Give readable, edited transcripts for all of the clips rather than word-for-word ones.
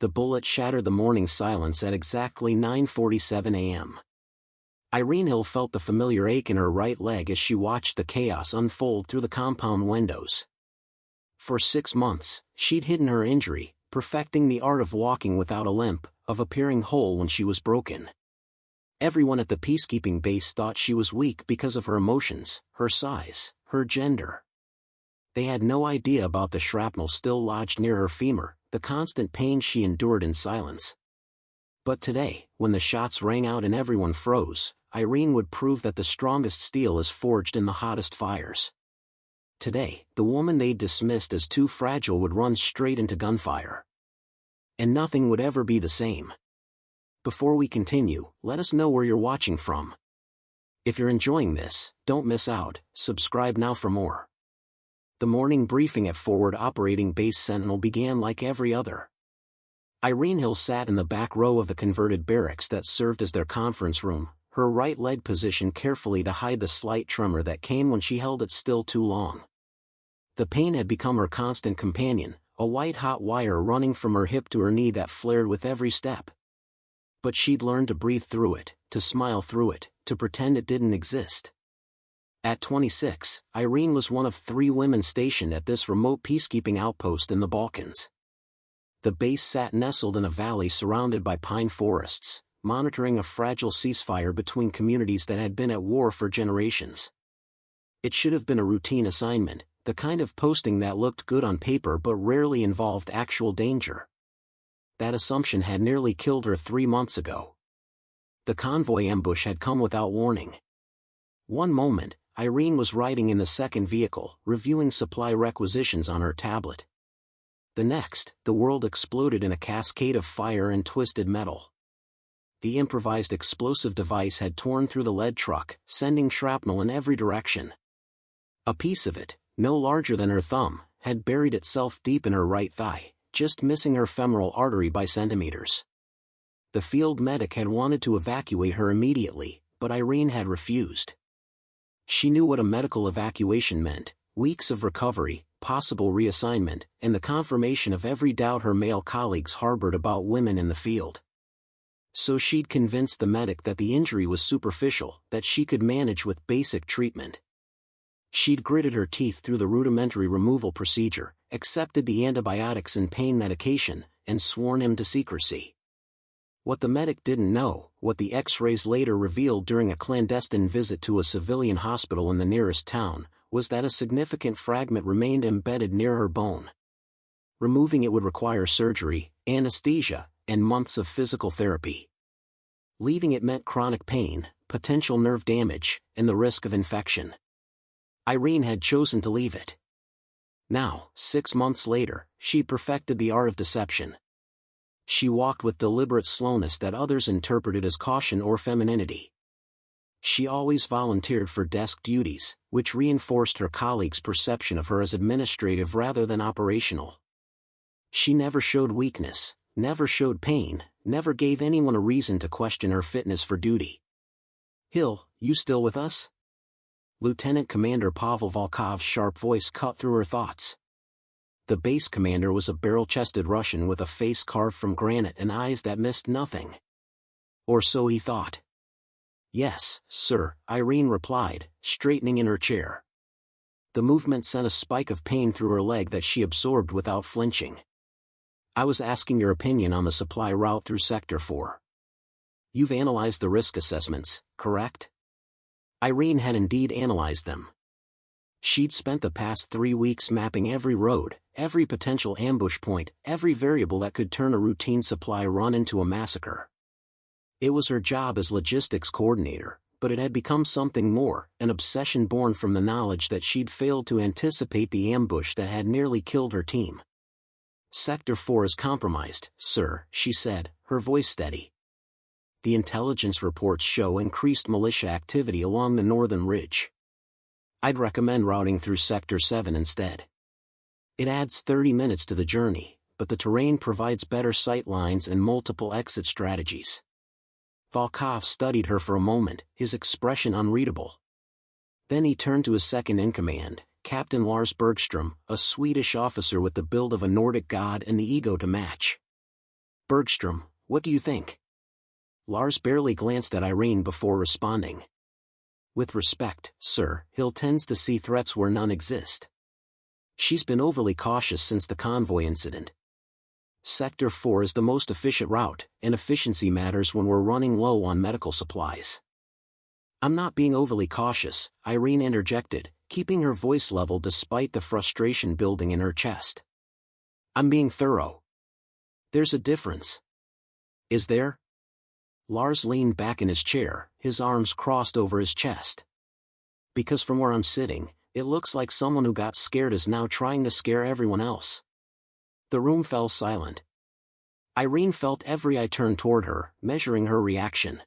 The bullet shattered the morning silence at exactly 9:47 a.m. Irene Hill felt the familiar ache in her right leg as she watched the chaos unfold through the compound windows. For 6 months, she'd hidden her injury, perfecting the art of walking without a limp, of appearing whole when she was broken. Everyone at the peacekeeping base thought she was weak because of her emotions, her size, her gender. They had no idea about the shrapnel still lodged near her femur, the constant pain she endured in silence. But today, when the shots rang out and everyone froze, Irene would prove that the strongest steel is forged in the hottest fires. Today, the woman they'd dismissed as too fragile would run straight into gunfire. And nothing would ever be the same. Before we continue, let us know where you're watching from. If you're enjoying this, don't miss out, subscribe now for more. The morning briefing at Forward Operating Base Sentinel began like every other. Irene Hill sat in the back row of the converted barracks that served as their conference room, her right leg positioned carefully to hide the slight tremor that came when she held it still too long. The pain had become her constant companion, a white-hot wire running from her hip to her knee that flared with every step. But she'd learned to breathe through it, to smile through it, to pretend it didn't exist. At 26, Irene was one of 3 women stationed at this remote peacekeeping outpost in the Balkans. The base sat nestled in a valley surrounded by pine forests, monitoring a fragile ceasefire between communities that had been at war for generations. It should have been a routine assignment, the kind of posting that looked good on paper but rarely involved actual danger. That assumption had nearly killed her 3 months ago. The convoy ambush had come without warning. One moment, Irene was riding in the second vehicle, reviewing supply requisitions on her tablet. The next, the world exploded in a cascade of fire and twisted metal. The improvised explosive device had torn through the lead truck, sending shrapnel in every direction. A piece of it, no larger than her thumb, had buried itself deep in her right thigh, just missing her femoral artery by centimeters. The field medic had wanted to evacuate her immediately, but Irene had refused. She knew what a medical evacuation meant: weeks of recovery, possible reassignment, and the confirmation of every doubt her male colleagues harbored about women in the field. So she'd convinced the medic that the injury was superficial, that she could manage with basic treatment. She'd gritted her teeth through the rudimentary removal procedure, accepted the antibiotics and pain medication, and sworn him to secrecy. What the medic didn't know, what the X-rays later revealed during a clandestine visit to a civilian hospital in the nearest town, was that a significant fragment remained embedded near her bone. Removing it would require surgery, anesthesia, and months of physical therapy. Leaving it meant chronic pain, potential nerve damage, and the risk of infection. Irene had chosen to leave it. Now, 6 months later, she'd perfected the art of deception. She walked with deliberate slowness that others interpreted as caution or femininity. She always volunteered for desk duties, which reinforced her colleagues' perception of her as administrative rather than operational. She never showed weakness, never showed pain, never gave anyone a reason to question her fitness for duty. "Hill, you still with us?" Lieutenant Commander Pavel Volkov's sharp voice cut through her thoughts. The base commander was a barrel-chested Russian with a face carved from granite and eyes that missed nothing. Or so he thought. "Yes, sir," Irene replied, straightening in her chair. The movement sent a spike of pain through her leg that she absorbed without flinching. "I was asking your opinion on the supply route through Sector 4. You've analyzed the risk assessments, correct?" Irene had indeed analyzed them. She'd spent the past 3 weeks mapping every road, every potential ambush point, every variable that could turn a routine supply run into a massacre. It was her job as logistics coordinator, but it had become something more, an obsession born from the knowledge that she'd failed to anticipate the ambush that had nearly killed her team. "Sector 4 is compromised, sir," she said, her voice steady. "The intelligence reports show increased militia activity along the northern ridge. I'd recommend routing through Sector 7 instead. It adds 30 minutes to the journey, but the terrain provides better sight lines and multiple exit strategies." Volkov studied her for a moment, his expression unreadable. Then he turned to his second-in-command, Captain Lars Bergström, a Swedish officer with the build of a Nordic god and the ego to match. Bergstrom, what do you think? Lars barely glanced at Irene before responding. With respect, sir, Hill tends to see threats where none exist. She's been overly cautious since the convoy incident. Sector 4 is the most efficient route, and efficiency matters when we're running low on medical supplies. I'm not being overly cautious, Irene interjected, keeping her voice level despite the frustration building in her chest. I'm being thorough. There's a difference. Is there? Lars leaned back in his chair, his arms crossed over his chest. Because from where I'm sitting, it looks like someone who got scared is now trying to scare everyone else. The room fell silent. Irene felt every eye turn toward her, measuring her reaction.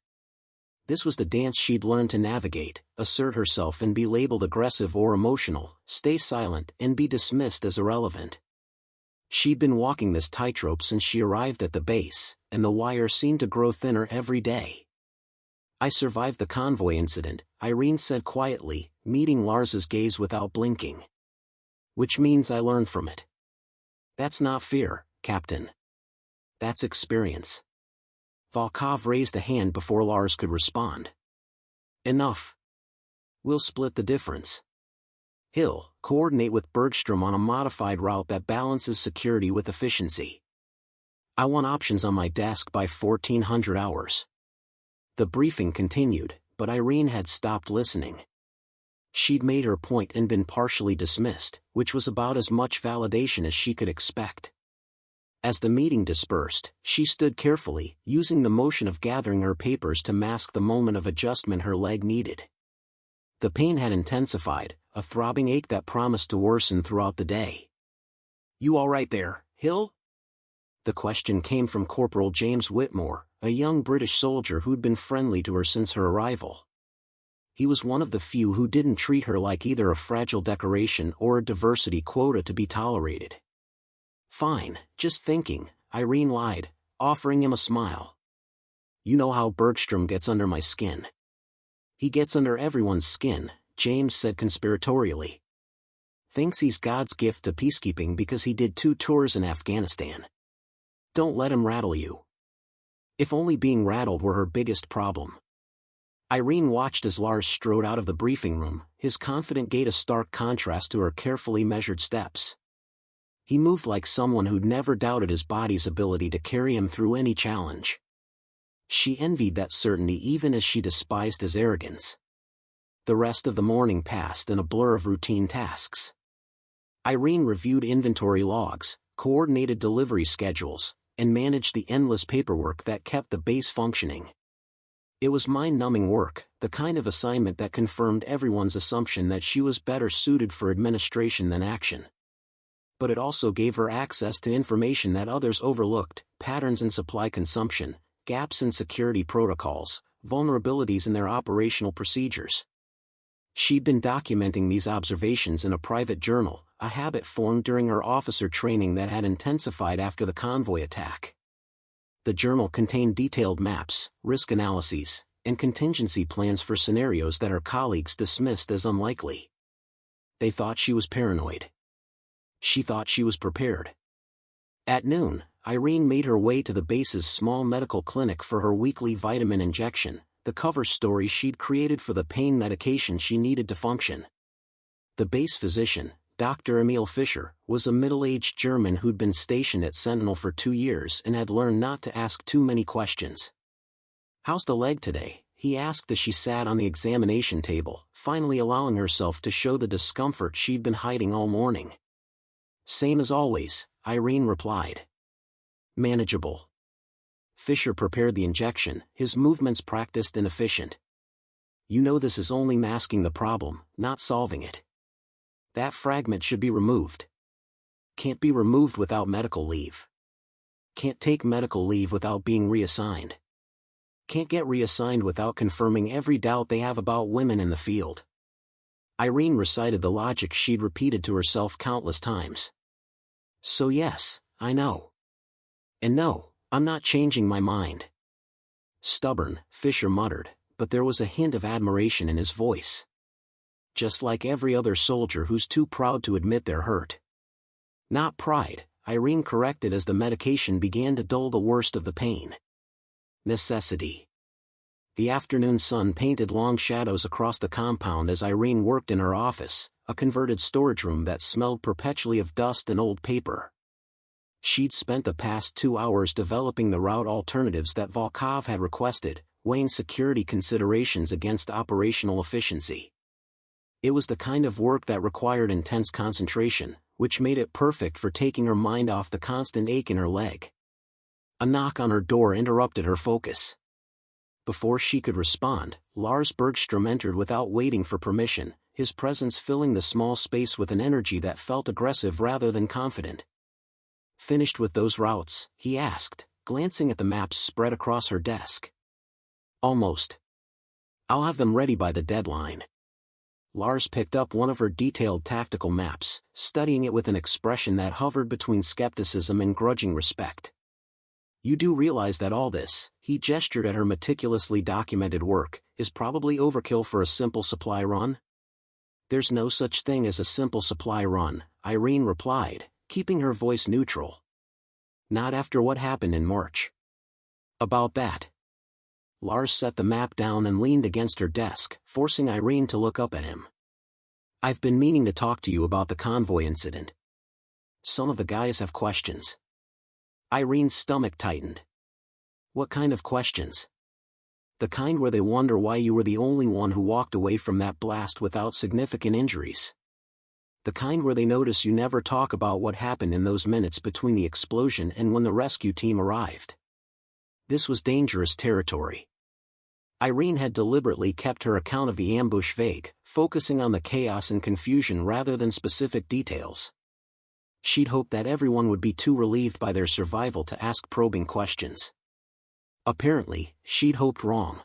This was the dance she'd learned to navigate: assert herself and be labeled aggressive or emotional, stay silent and be dismissed as irrelevant. She'd been walking this tightrope since she arrived at the base, and the wire seemed to grow thinner every day. I survived the convoy incident, Irene said quietly, meeting Lars's gaze without blinking. Which means I learned from it. That's not fear, Captain. That's experience. Volkov raised a hand before Lars could respond. Enough. We'll split the difference. Hill, coordinate with Bergstrom on a modified route that balances security with efficiency. I want options on my desk by 1400 hours. The briefing continued, but Irene had stopped listening. She'd made her point and been partially dismissed, which was about as much validation as she could expect. As the meeting dispersed, she stood carefully, using the motion of gathering her papers to mask the moment of adjustment her leg needed. The pain had intensified, a throbbing ache that promised to worsen throughout the day. You all right there, Hill? The question came from Corporal James Whitmore, a young British soldier who'd been friendly to her since her arrival. He was one of the few who didn't treat her like either a fragile decoration or a diversity quota to be tolerated. Fine, just thinking, Irene lied, offering him a smile. You know how Bergstrom gets under my skin. He gets under everyone's skin, James said conspiratorially. Thinks he's God's gift to peacekeeping because he did 2 tours in Afghanistan. Don't let him rattle you. If only being rattled were her biggest problem. Irene watched as Lars strode out of the briefing room, his confident gait a stark contrast to her carefully measured steps. He moved like someone who'd never doubted his body's ability to carry him through any challenge. She envied that certainty even as she despised his arrogance. The rest of the morning passed in a blur of routine tasks. Irene reviewed inventory logs, coordinated delivery schedules, and managed the endless paperwork that kept the base functioning. It was mind-numbing work, the kind of assignment that confirmed everyone's assumption that she was better suited for administration than action. But it also gave her access to information that others overlooked: patterns in supply consumption, gaps in security protocols, vulnerabilities in their operational procedures. She'd been documenting these observations in a private journal, a habit formed during her officer training that had intensified after the convoy attack. The journal contained detailed maps, risk analyses, and contingency plans for scenarios that her colleagues dismissed as unlikely. They thought she was paranoid. She thought she was prepared. At noon, Irene made her way to the base's small medical clinic for her weekly vitamin injection, the cover story she'd created for the pain medication she needed to function. The base physician, Dr. Emil Fischer, was a middle-aged German who'd been stationed at Sentinel for 2 years and had learned not to ask too many questions. "How's the leg today?" he asked as she sat on the examination table, finally allowing herself to show the discomfort she'd been hiding all morning. "Same as always," Irene replied. "Manageable." Fisher prepared the injection, his movements practiced and efficient. "You know this is only masking the problem, not solving it. That fragment should be removed. Can't be removed without medical leave. Can't take medical leave without being reassigned. Can't get reassigned without confirming every doubt they have about women in the field." Irene recited the logic she'd repeated to herself countless times. "So yes, I know. And no, I'm not changing my mind." "Stubborn," Fisher muttered, but there was a hint of admiration in his voice. "Just like every other soldier who's too proud to admit they're hurt." "Not pride," Irene corrected as the medication began to dull the worst of the pain. Necessity. The afternoon sun painted long shadows across the compound as Irene worked in her office, a converted storage room that smelled perpetually of dust and old paper. She'd spent the past 2 hours developing the route alternatives that Volkov had requested, weighing security considerations against operational efficiency. It was the kind of work that required intense concentration, which made it perfect for taking her mind off the constant ache in her leg. A knock on her door interrupted her focus. Before she could respond, Lars Bergstrom entered without waiting for permission, his presence filling the small space with an energy that felt aggressive rather than confident. "Finished with those routes?" he asked, glancing at the maps spread across her desk. "Almost. I'll have them ready by the deadline." Lars picked up one of her detailed tactical maps, studying it with an expression that hovered between skepticism and grudging respect. "You do realize that all this," he gestured at her meticulously documented work, "is probably overkill for a simple supply run?" "There's no such thing as a simple supply run," Irene replied, keeping her voice neutral. "Not after what happened in March." "About that." Lars set the map down and leaned against her desk, forcing Irene to look up at him. "I've been meaning to talk to you about the convoy incident. Some of the guys have questions." Irene's stomach tightened. "What kind of questions?" "The kind where they wonder why you were the only one who walked away from that blast without significant injuries. The kind where they notice you never talk about what happened in those minutes between the explosion and when the rescue team arrived." This was dangerous territory. Irene had deliberately kept her account of the ambush vague, focusing on the chaos and confusion rather than specific details. She'd hoped that everyone would be too relieved by their survival to ask probing questions. Apparently, she'd hoped wrong.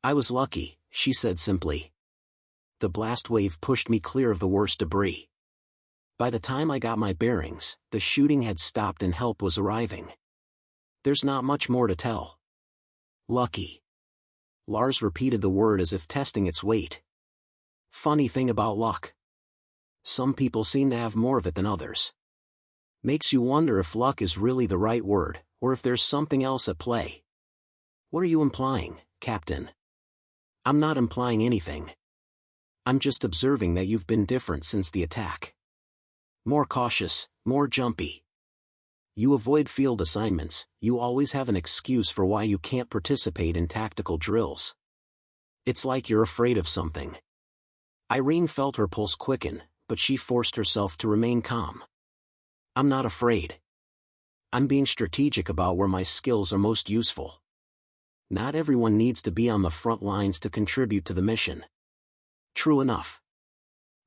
"I was lucky," she said simply. "The blast wave pushed me clear of the worst debris. By the time I got my bearings, the shooting had stopped and help was arriving. There's not much more to tell." "Lucky." Lars repeated the word as if testing its weight. "Funny thing about luck. Some people seem to have more of it than others. Makes you wonder if luck is really the right word, or if there's something else at play." "What are you implying, Captain?" "I'm not implying anything. I'm just observing that you've been different since the attack. More cautious, more jumpy. You avoid field assignments, you always have an excuse for why you can't participate in tactical drills. It's like you're afraid of something." Irene felt her pulse quicken, but she forced herself to remain calm. "I'm not afraid. I'm being strategic about where my skills are most useful. Not everyone needs to be on the front lines to contribute to the mission." "True enough."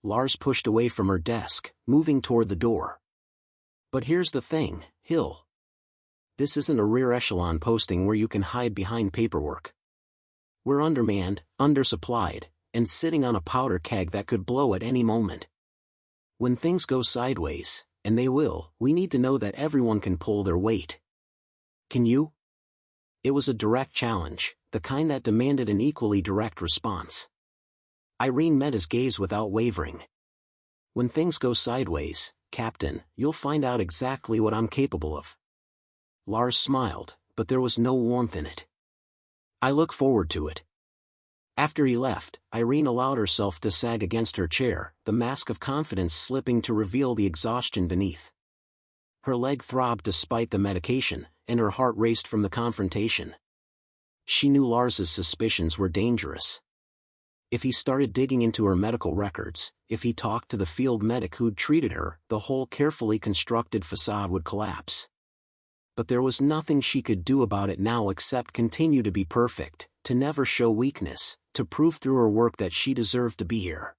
Lars pushed away from her desk, moving toward the door. "But here's the thing, Hill. This isn't a rear echelon posting where you can hide behind paperwork. We're undermanned, undersupplied, and sitting on a powder keg that could blow at any moment. When things go sideways, and they will, we need to know that everyone can pull their weight. Can you?" It was a direct challenge, the kind that demanded an equally direct response. Irene met his gaze without wavering. "When things go sideways, Captain, you'll find out exactly what I'm capable of." Lars smiled, but there was no warmth in it. "I look forward to it." After he left, Irene allowed herself to sag against her chair, the mask of confidence slipping to reveal the exhaustion beneath. Her leg throbbed despite the medication, and her heart raced from the confrontation. She knew Lars's suspicions were dangerous. If he started digging into her medical records, if he talked to the field medic who'd treated her, the whole carefully constructed facade would collapse. But there was nothing she could do about it now except continue to be perfect, to never show weakness, to prove through her work that she deserved to be here.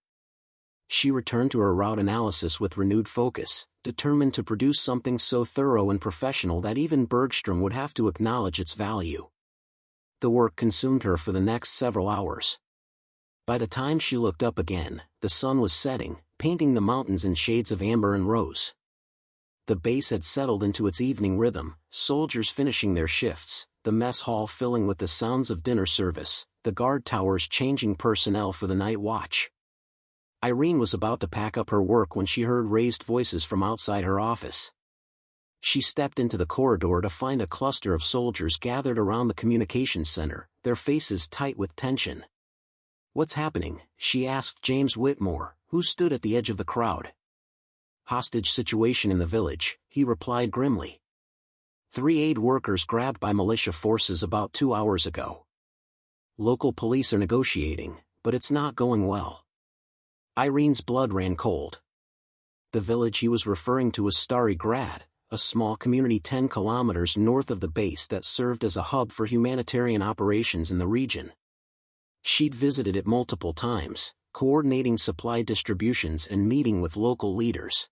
She returned to her route analysis with renewed focus, determined to produce something so thorough and professional that even Bergstrom would have to acknowledge its value. The work consumed her for the next several hours. By the time she looked up again, the sun was setting, painting the mountains in shades of amber and rose. The base had settled into its evening rhythm, soldiers finishing their shifts, the mess hall filling with the sounds of dinner service, the guard towers changing personnel for the night watch. Irene was about to pack up her work when she heard raised voices from outside her office. She stepped into the corridor to find a cluster of soldiers gathered around the communications center, their faces tight with tension. "What's happening?" she asked James Whitmore, who stood at the edge of the crowd. "Hostage situation in the village," he replied grimly. 3 aid workers grabbed by militia forces about 2 hours ago. Local police are negotiating, but it's not going well. Irene's blood ran cold. The village he was referring to was Stary Grad, a small community 10 kilometers north of the base that served as a hub for humanitarian operations in the region. She'd visited it multiple times, coordinating supply distributions and meeting with local leaders.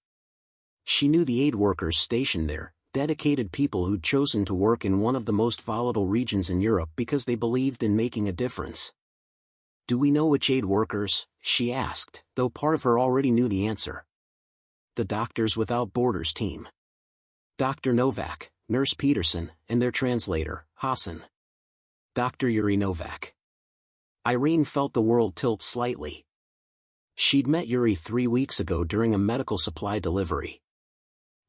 She knew the aid workers stationed there, dedicated people who'd chosen to work in one of the most volatile regions in Europe because they believed in making a difference. "Do we know which aid workers?" she asked, though part of her already knew the answer. "The Doctors Without Borders team. Dr. Novak, Nurse Peterson, and their translator, Hassan. Dr. Yuri Novak." Irene felt the world tilt slightly. She'd met Yuri 3 weeks ago during a medical supply delivery.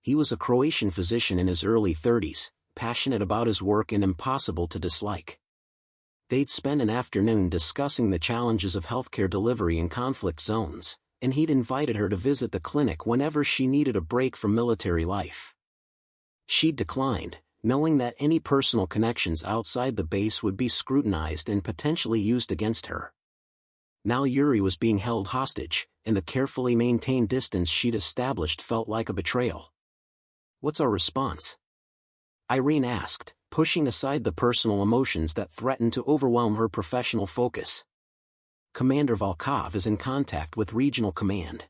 He was a Croatian physician in his early 30s, passionate about his work and impossible to dislike. They'd spent an afternoon discussing the challenges of healthcare delivery in conflict zones, and he'd invited her to visit the clinic whenever she needed a break from military life. She'd declined, knowing that any personal connections outside the base would be scrutinized and potentially used against her. Now Yuri was being held hostage, and the carefully maintained distance she'd established felt like a betrayal. "What's our response?" Irene asked, pushing aside the personal emotions that threatened to overwhelm her professional focus. "Commander Volkov is in contact with regional command.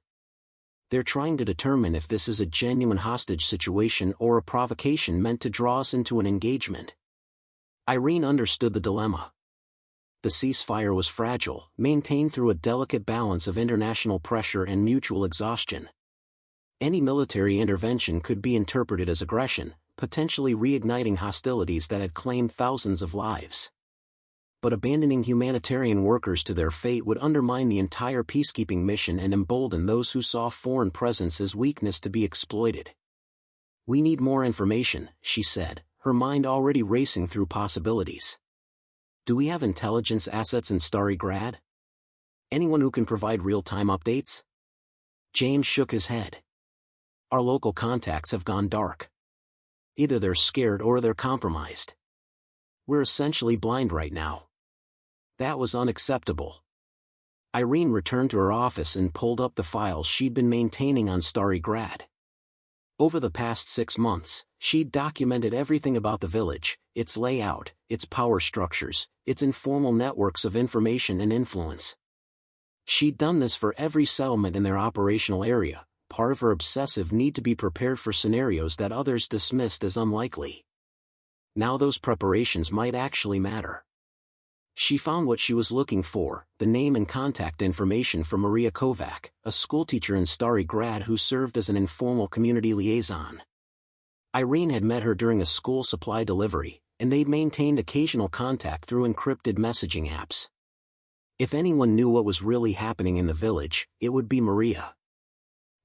They're trying to determine if this is a genuine hostage situation or a provocation meant to draw us into an engagement." Irene understood the dilemma. The ceasefire was fragile, maintained through a delicate balance of international pressure and mutual exhaustion. Any military intervention could be interpreted as aggression, potentially reigniting hostilities that had claimed thousands of lives. But abandoning humanitarian workers to their fate would undermine the entire peacekeeping mission and embolden those who saw foreign presence as weakness to be exploited. "We need more information," she said, her mind already racing through possibilities. "Do we have intelligence assets in Stary Grad? Anyone who can provide real-time updates?" James shook his head. "Our local contacts have gone dark. Either they're scared or they're compromised. We're essentially blind right now." That was unacceptable. Irene returned to her office and pulled up the files she'd been maintaining on Stary Grad. Over the past 6 months, she'd documented everything about the village, its layout, its power structures, its informal networks of information and influence. She'd done this for every settlement in their operational area, part of her obsessive need to be prepared for scenarios that others dismissed as unlikely. Now those preparations might actually matter. She found what she was looking for, the name and contact information for Maria Kovac, a schoolteacher in Stary Grad who served as an informal community liaison. Irene had met her during a school supply delivery, and they'd maintained occasional contact through encrypted messaging apps. If anyone knew what was really happening in the village, it would be Maria.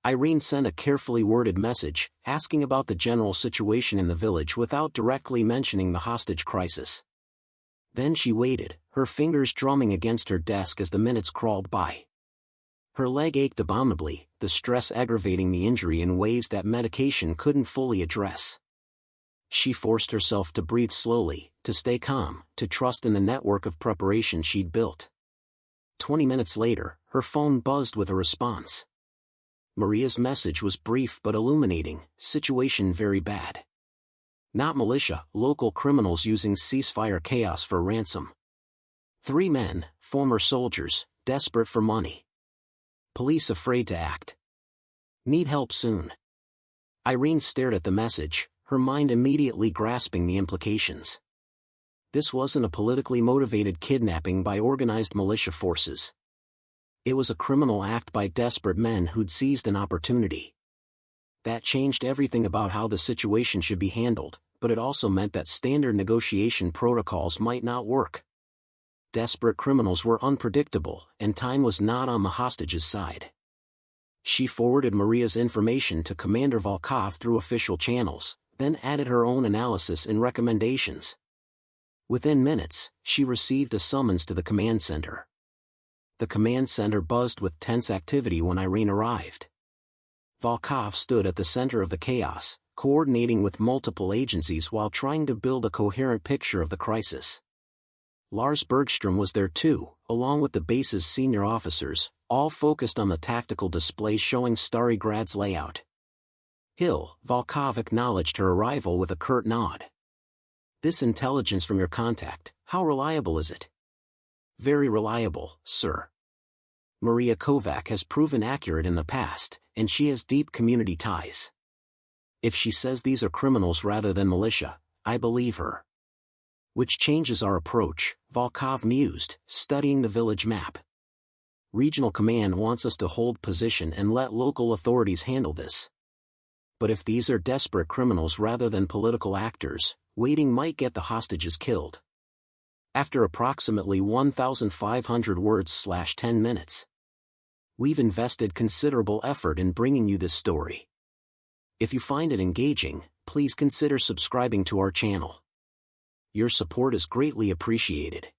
Irene sent a carefully worded message, asking about the general situation in the village without directly mentioning the hostage crisis. Then she waited, her fingers drumming against her desk as the minutes crawled by. Her leg ached abominably, the stress aggravating the injury in ways that medication couldn't fully address. She forced herself to breathe slowly, to stay calm, to trust in the network of preparation she'd built. 20 minutes later, her phone buzzed with a response. Maria's message was brief but illuminating, situation very bad. Not militia, local criminals using ceasefire chaos for ransom. 3 men, former soldiers, desperate for money. Police afraid to act. Need help soon. Irene stared at the message, her mind immediately grasping the implications. This wasn't a politically motivated kidnapping by organized militia forces. It was a criminal act by desperate men who'd seized an opportunity. That changed everything about how the situation should be handled, but it also meant that standard negotiation protocols might not work. Desperate criminals were unpredictable, and time was not on the hostages' side. She forwarded Maria's information to Commander Volkov through official channels, then added her own analysis and recommendations. Within minutes, she received a summons to the command center. The command center buzzed with tense activity when Irene arrived. Volkov stood at the center of the chaos, coordinating with multiple agencies while trying to build a coherent picture of the crisis. Lars Bergstrom was there too, along with the base's senior officers, all focused on the tactical display showing Starry Grad's layout. Hill, Volkov acknowledged her arrival with a curt nod. "This intelligence from your contact, how reliable is it?" "Very reliable, sir. Maria Kovac has proven accurate in the past, and she has deep community ties. If she says these are criminals rather than militia, I believe her." "Which changes our approach," Volkov mused, studying the village map. "Regional command wants us to hold position and let local authorities handle this. But if these are desperate criminals rather than political actors, waiting might get the hostages killed." After approximately 1,500 words/10 minutes. "We've invested considerable effort in bringing you this story. If you find it engaging, please consider subscribing to our channel. Your support is greatly appreciated.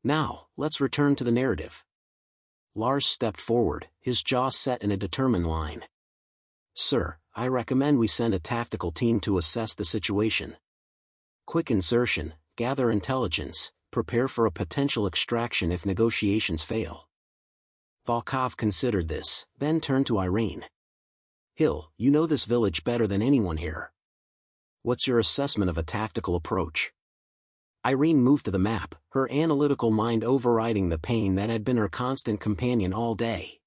Now, let's return to the narrative." Lars stepped forward, his jaw set in a determined line. "Sir, I recommend we send a tactical team to assess the situation. Quick insertion, gather intelligence, prepare for a potential extraction if negotiations fail." Volkov considered this, then turned to Irene. "Hill, you know this village better than anyone here. What's your assessment of a tactical approach?" Irene moved to the map, her analytical mind overriding the pain that had been her constant companion all day.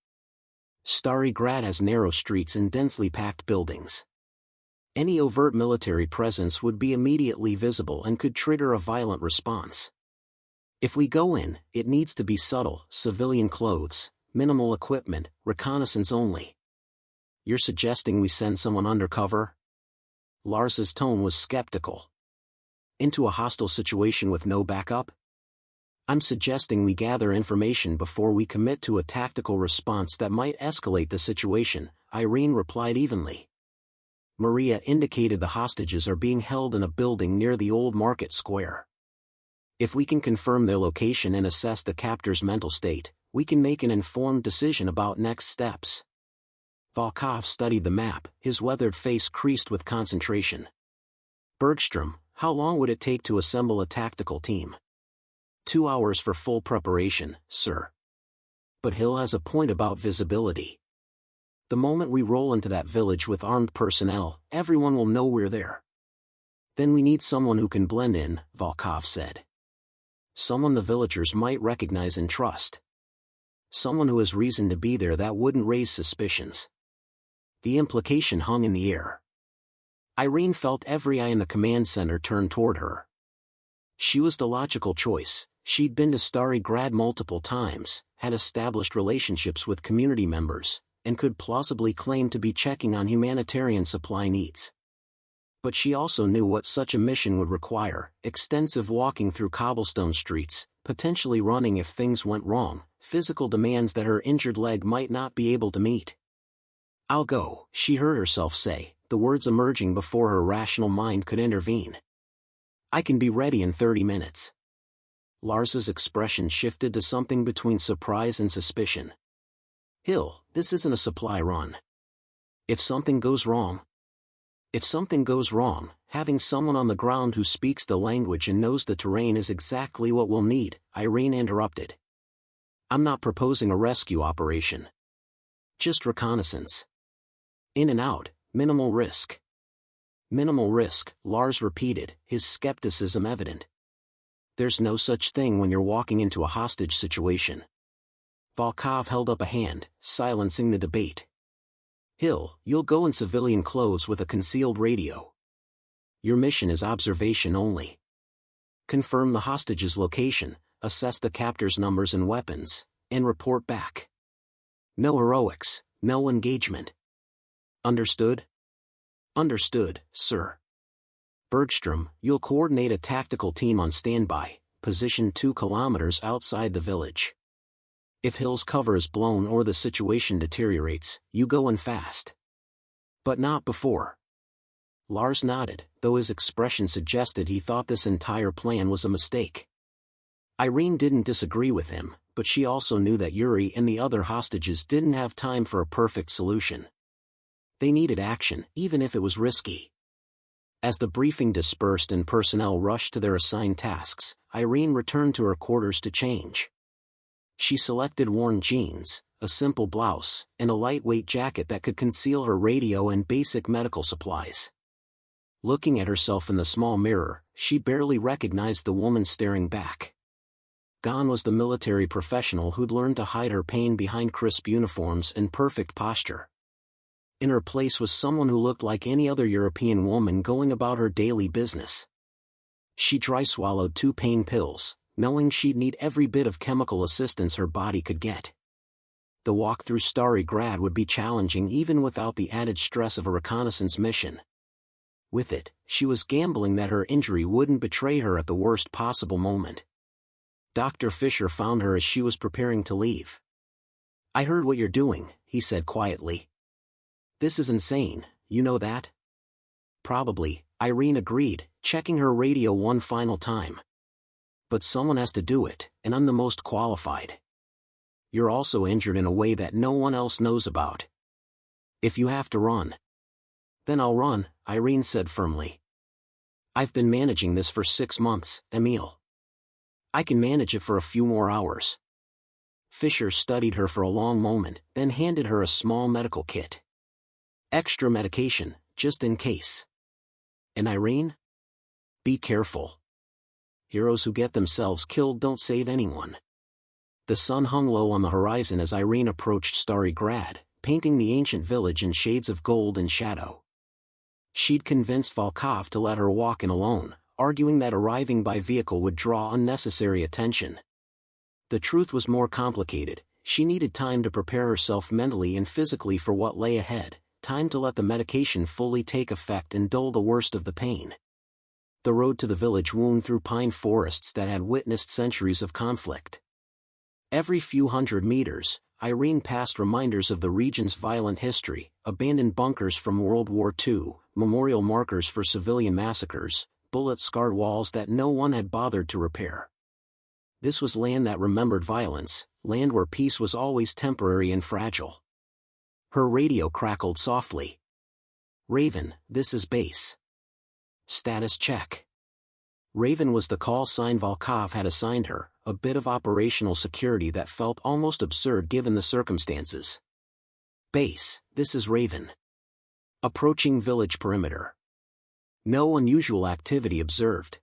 Starry Grad has narrow streets and densely packed buildings. Any overt military presence would be immediately visible and could trigger a violent response. If we go in, it needs to be subtle, civilian clothes, minimal equipment, reconnaissance only. "You're suggesting we send someone undercover?" Lars's tone was skeptical. "Into a hostile situation with no backup?" "I'm suggesting we gather information before we commit to a tactical response that might escalate the situation," Irene replied evenly. Maria indicated the hostages are being held in a building near the old market square. "If we can confirm their location and assess the captor's mental state, we can make an informed decision about next steps." Volkov studied the map, his weathered face creased with concentration. "Bergstrom, how long would it take to assemble a tactical team?" 2 hours for full preparation, sir." "But Hill has a point about visibility. The moment we roll into that village with armed personnel, everyone will know we're there." "Then we need someone who can blend in," Volkov said. "Someone the villagers might recognize and trust. Someone who has reason to be there that wouldn't raise suspicions." The implication hung in the air. Irene felt every eye in the command center turn toward her. She was the logical choice. She'd been to Starry Grad multiple times, had established relationships with community members, and could plausibly claim to be checking on humanitarian supply needs. But she also knew what such a mission would require: extensive walking through cobblestone streets, potentially running if things went wrong, physical demands that her injured leg might not be able to meet. "I'll go," she heard herself say, the words emerging before her rational mind could intervene. "I can be ready in 30 minutes. Lars's expression shifted to something between surprise and suspicion. "Hill, this isn't a supply run. If something goes wrong..." "If something goes wrong, having someone on the ground who speaks the language and knows the terrain is exactly what we'll need," Irene interrupted. "I'm not proposing a rescue operation. Just reconnaissance. In and out, minimal risk." "Minimal risk," Lars repeated, his skepticism evident. "There's no such thing when you're walking into a hostage situation." Volkov held up a hand, silencing the debate. "Hill, you'll go in civilian clothes with a concealed radio. Your mission is observation only. Confirm the hostage's location, assess the captor's numbers and weapons, and report back. No heroics, no engagement. Understood?" "Understood, sir." "Bergstrom, you'll coordinate a tactical team on standby, positioned 2 kilometers outside the village. If Hill's cover is blown or the situation deteriorates, you go in fast. But not before." Lars nodded, though his expression suggested he thought this entire plan was a mistake. Irene didn't disagree with him, but she also knew that Yuri and the other hostages didn't have time for a perfect solution. They needed action, even if it was risky. As the briefing dispersed and personnel rushed to their assigned tasks, Irene returned to her quarters to change. She selected worn jeans, a simple blouse, and a lightweight jacket that could conceal her radio and basic medical supplies. Looking at herself in the small mirror, she barely recognized the woman staring back. Gone was the military professional who'd learned to hide her pain behind crisp uniforms and perfect posture. In her place was someone who looked like any other European woman going about her daily business. She dry-swallowed 2 pain pills, knowing she'd need every bit of chemical assistance her body could get. The walk through Starry Grad would be challenging even without the added stress of a reconnaissance mission. With it, she was gambling that her injury wouldn't betray her at the worst possible moment. Dr. Fisher found her as she was preparing to leave. "I heard what you're doing," he said quietly. "This is insane, you know that?" "Probably," Irene agreed, checking her radio one final time. "But someone has to do it, and I'm the most qualified. You're also injured in a way that no one else knows about. If you have to run." "Then I'll run," Irene said firmly. "I've been managing this for 6 months, Emil. I can manage it for a few more hours." Fisher studied her for a long moment, then handed her a small medical kit. "Extra medication, just in case." "And Irene? Be careful. Heroes who get themselves killed don't save anyone." The sun hung low on the horizon as Irene approached Starry Grad, painting the ancient village in shades of gold and shadow. She'd convinced Volkov to let her walk in alone, arguing that arriving by vehicle would draw unnecessary attention. The truth was more complicated. She needed time to prepare herself mentally and physically for what lay ahead, time to let the medication fully take effect and dull the worst of the pain. The road to the village wound through pine forests that had witnessed centuries of conflict. Every few hundred meters, Irene passed reminders of the region's violent history, abandoned bunkers from World War II, memorial markers for civilian massacres, bullet-scarred walls that no one had bothered to repair. This was land that remembered violence, land where peace was always temporary and fragile. Her radio crackled softly. "Raven, this is base. Status check." Raven was the call sign Volkov had assigned her, a bit of operational security that felt almost absurd given the circumstances. "Base, this is Raven. Approaching village perimeter. No unusual activity observed."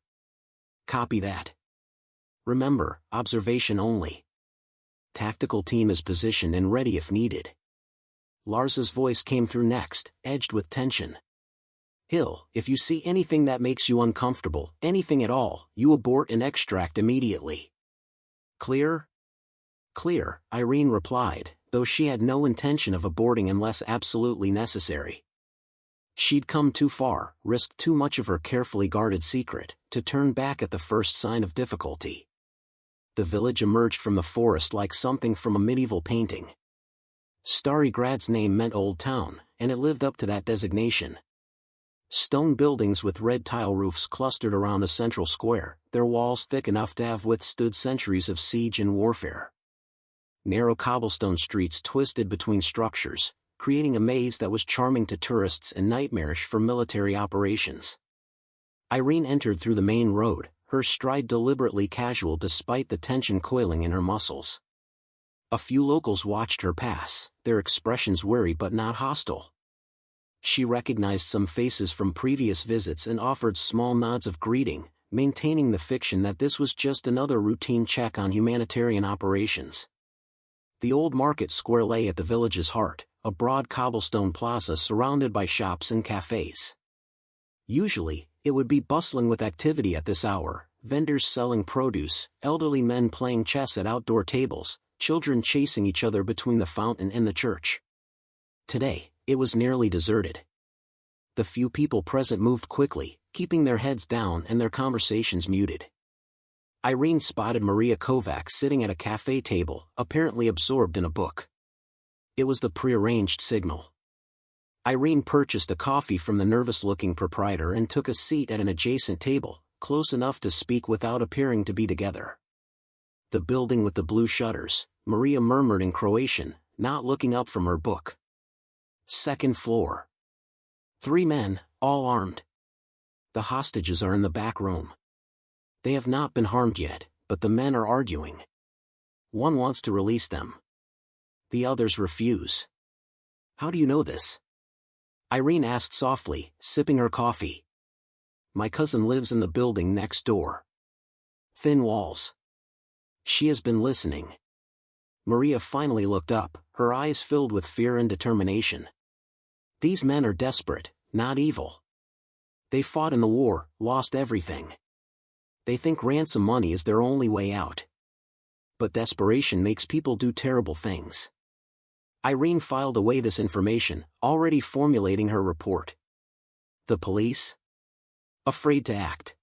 "Copy that. Remember, observation only. Tactical team is positioned and ready if needed." Lars's voice came through next, edged with tension. "Hill, if you see anything that makes you uncomfortable, anything at all, you abort and extract immediately. Clear?" "Clear," Irene replied, though she had no intention of aborting unless absolutely necessary. She'd come too far, risked too much of her carefully guarded secret, to turn back at the first sign of difficulty. The village emerged from the forest like something from a medieval painting. Starry Grad's name meant Old Town, and it lived up to that designation. Stone buildings with red tile roofs clustered around a central square, their walls thick enough to have withstood centuries of siege and warfare. Narrow cobblestone streets twisted between structures, creating a maze that was charming to tourists and nightmarish for military operations. Irene entered through the main road, her stride deliberately casual despite the tension coiling in her muscles. A few locals watched her pass, their expressions wary but not hostile. She recognized some faces from previous visits and offered small nods of greeting, maintaining the fiction that this was just another routine check on humanitarian operations. The old market square lay at the village's heart, a broad cobblestone plaza surrounded by shops and cafes. Usually, it would be bustling with activity at this hour, vendors selling produce, elderly men playing chess at outdoor tables, children chasing each other between the fountain and the church. Today, it was nearly deserted. The few people present moved quickly, keeping their heads down and their conversations muted. Irene spotted Maria Kovac sitting at a cafe table, apparently absorbed in a book. It was the prearranged signal. Irene purchased a coffee from the nervous-looking proprietor and took a seat at an adjacent table, close enough to speak without appearing to be together. "The building with the blue shutters," Maria murmured in Croatian, not looking up from her book. "Second floor. 3 men, all armed. The hostages are in the back room. They have not been harmed yet, but the men are arguing. One wants to release them. The others refuse." "How do you know this?" Irene asked softly, sipping her coffee. "My cousin lives in the building next door. Thin walls." She has been listening. Maria finally looked up, her eyes filled with fear and determination. "These men are desperate, not evil. They fought in the war, lost everything. They think ransom money is their only way out. But desperation makes people do terrible things." Irene filed away this information, already formulating her report. "The police? Afraid to act.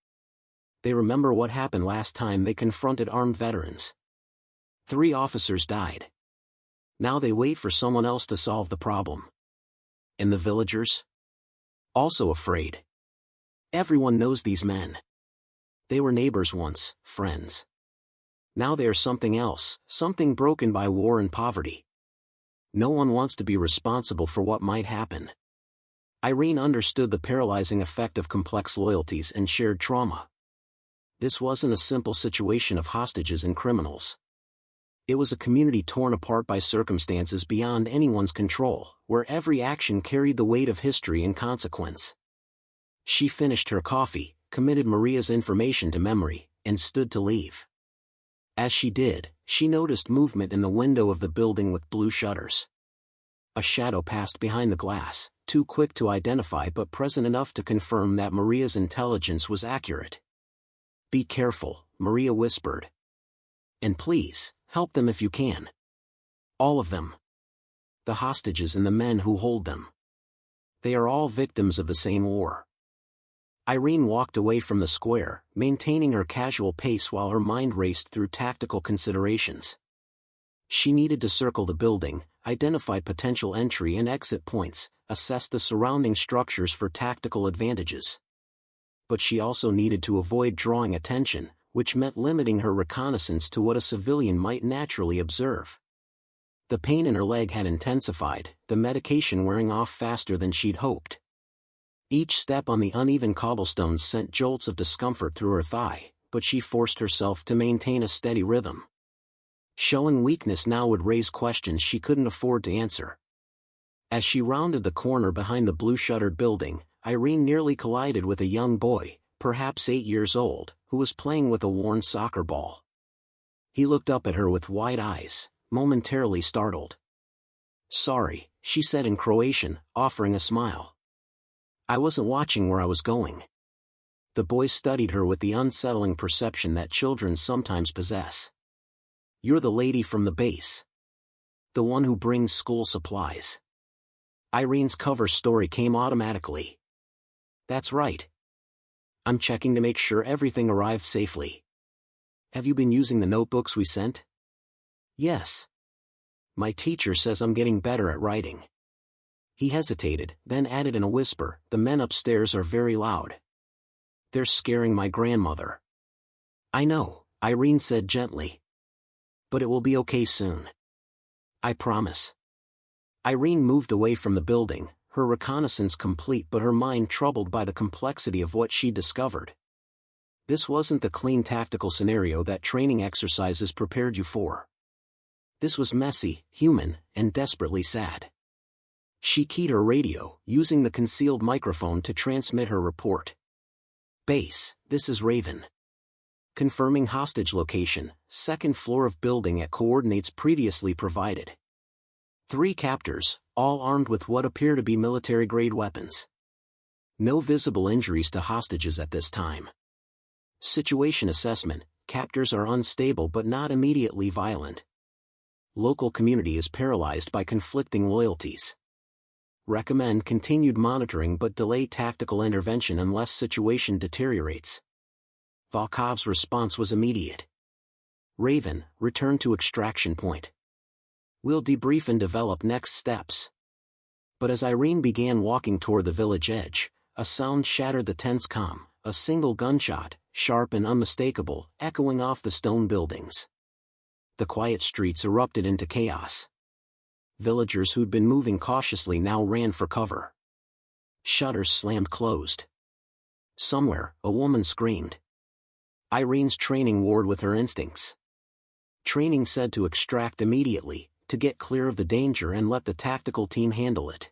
They remember what happened last time they confronted armed veterans. 3 officers died. Now they wait for someone else to solve the problem. And the villagers? Also afraid. Everyone knows these men. They were neighbors once, friends. Now they are something else, something broken by war and poverty. No one wants to be responsible for what might happen." Irene understood the paralyzing effect of complex loyalties and shared trauma. This wasn't a simple situation of hostages and criminals. It was a community torn apart by circumstances beyond anyone's control, where every action carried the weight of history and consequence. She finished her coffee, committed Maria's information to memory, and stood to leave. As she did, she noticed movement in the window of the building with blue shutters. A shadow passed behind the glass, too quick to identify but present enough to confirm that Maria's intelligence was accurate. "Be careful," Maria whispered. "And please, help them if you can. All of them. The hostages and the men who hold them. They are all victims of the same war." Irene walked away from the square, maintaining her casual pace while her mind raced through tactical considerations. She needed to circle the building, identify potential entry and exit points, assess the surrounding structures for tactical advantages. But she also needed to avoid drawing attention, which meant limiting her reconnaissance to what a civilian might naturally observe. The pain in her leg had intensified, the medication wearing off faster than she'd hoped. Each step on the uneven cobblestones sent jolts of discomfort through her thigh, but she forced herself to maintain a steady rhythm. Showing weakness now would raise questions she couldn't afford to answer. As she rounded the corner behind the blue-shuttered building, Irene nearly collided with a young boy, perhaps 8 years old, who was playing with a worn soccer ball. He looked up at her with wide eyes, momentarily startled. "Sorry," she said in Croatian, offering a smile. "I wasn't watching where I was going." The boy studied her with the unsettling perception that children sometimes possess. "You're the lady from the base. The one who brings school supplies." Irene's cover story came automatically. "That's right. I'm checking to make sure everything arrived safely. Have you been using the notebooks we sent?" "Yes. My teacher says I'm getting better at writing." He hesitated, then added in a whisper, "The men upstairs are very loud. They're scaring my grandmother." "I know," Irene said gently. "But it will be okay soon. I promise." Irene moved away from the building, her reconnaissance complete but her mind troubled by the complexity of what she discovered. This wasn't the clean tactical scenario that training exercises prepared you for. This was messy, human, and desperately sad. She keyed her radio, using the concealed microphone to transmit her report. "Base, this is Raven. Confirming hostage location, 2nd floor of building at coordinates previously provided. 3 captors, all armed with what appear to be military-grade weapons. No visible injuries to hostages at this time. Situation assessment, captors are unstable but not immediately violent. Local community is paralyzed by conflicting loyalties. Recommend continued monitoring but delay tactical intervention unless situation deteriorates." Volkov's response was immediate. "Raven, return to extraction point. We'll debrief and develop next steps." But as Irene began walking toward the village edge, a sound shattered the tense calm, a single gunshot, sharp and unmistakable, echoing off the stone buildings. The quiet streets erupted into chaos. Villagers who'd been moving cautiously now ran for cover. Shutters slammed closed. Somewhere, a woman screamed. Irene's training warred with her instincts. Training said to extract immediately, to get clear of the danger and let the tactical team handle it.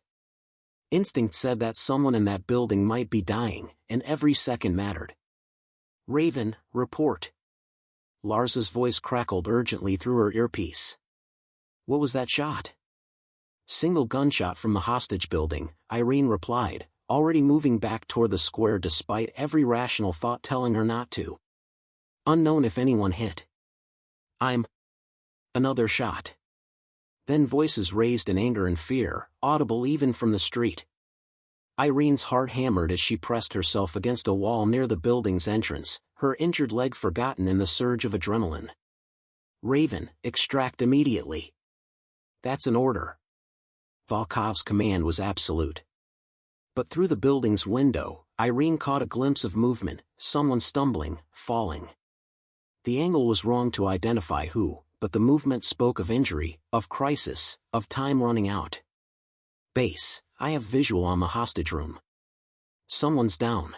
Instinct said that someone in that building might be dying, and every second mattered. "Raven, report." Lars's voice crackled urgently through her earpiece. "What was that shot?" "Single gunshot from the hostage building," Irene replied, already moving back toward the square despite every rational thought telling her not to. "Unknown if anyone hit." "I'm..." Another shot. Then voices raised in anger and fear, audible even from the street. Irene's heart hammered as she pressed herself against a wall near the building's entrance, her injured leg forgotten in the surge of adrenaline. "Raven, extract immediately." "That's an order." Volkov's command was absolute. But through the building's window, Irene caught a glimpse of movement, someone stumbling, falling. The angle was wrong to identify who, but the movement spoke of injury, of crisis, of time running out. "Base, I have visual on the hostage room. Someone's down.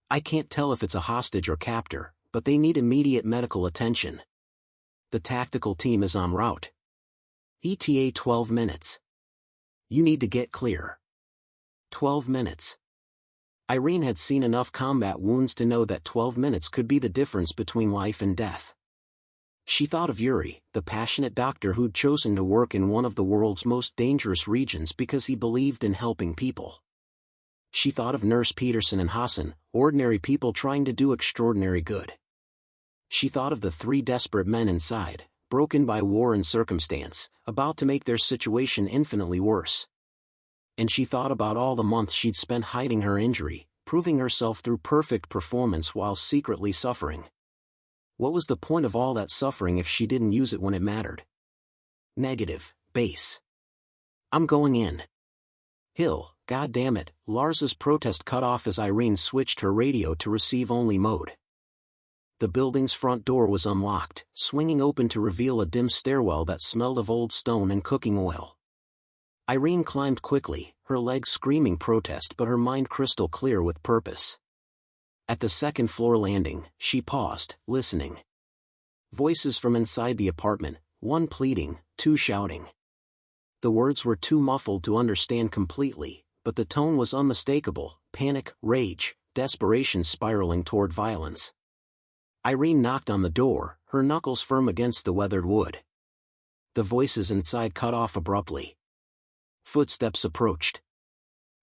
I can't tell if it's a hostage or captor, but they need immediate medical attention. The tactical team is en route. ETA 12 minutes. You need to get clear." 12 minutes. Irene had seen enough combat wounds to know that 12 minutes could be the difference between life and death. She thought of Yuri, the passionate doctor who'd chosen to work in one of the world's most dangerous regions because he believed in helping people. She thought of Nurse Peterson and Hassan, ordinary people trying to do extraordinary good. She thought of the three desperate men inside, broken by war and circumstance, about to make their situation infinitely worse. And she thought about all the months she'd spent hiding her injury, proving herself through perfect performance while secretly suffering. What was the point of all that suffering if she didn't use it when it mattered? "Negative, base. I'm going in." "Hill, goddammit," Lars's protest cut off as Irene switched her radio to receive-only mode. The building's front door was unlocked, swinging open to reveal a dim stairwell that smelled of old stone and cooking oil. Irene climbed quickly, her legs screaming protest but her mind crystal clear with purpose. At the second-floor landing, she paused, listening. Voices from inside the apartment, one pleading, two shouting. The words were too muffled to understand completely, but the tone was unmistakable: panic, rage, desperation spiraling toward violence. Irene knocked on the door, her knuckles firm against the weathered wood. The voices inside cut off abruptly. Footsteps approached.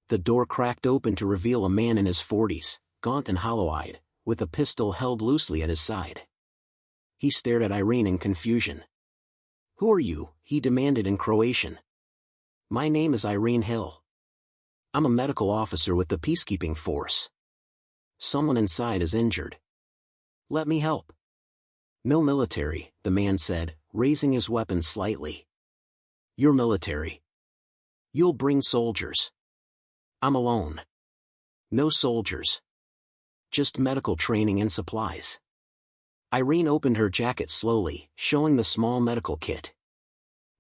The door cracked open to reveal a man in his 40s, gaunt and hollow-eyed, with a pistol held loosely at his side. He stared at Irene in confusion. "Who are you?" he demanded in Croatian. "My name is Irene Hill. I'm a medical officer with the peacekeeping force. Someone inside is injured. Let me help." "No military," the man said, raising his weapon slightly. "You're military. You'll bring soldiers. I'm alone. No soldiers. Just medical training and supplies." Irene opened her jacket slowly, showing the small medical kit.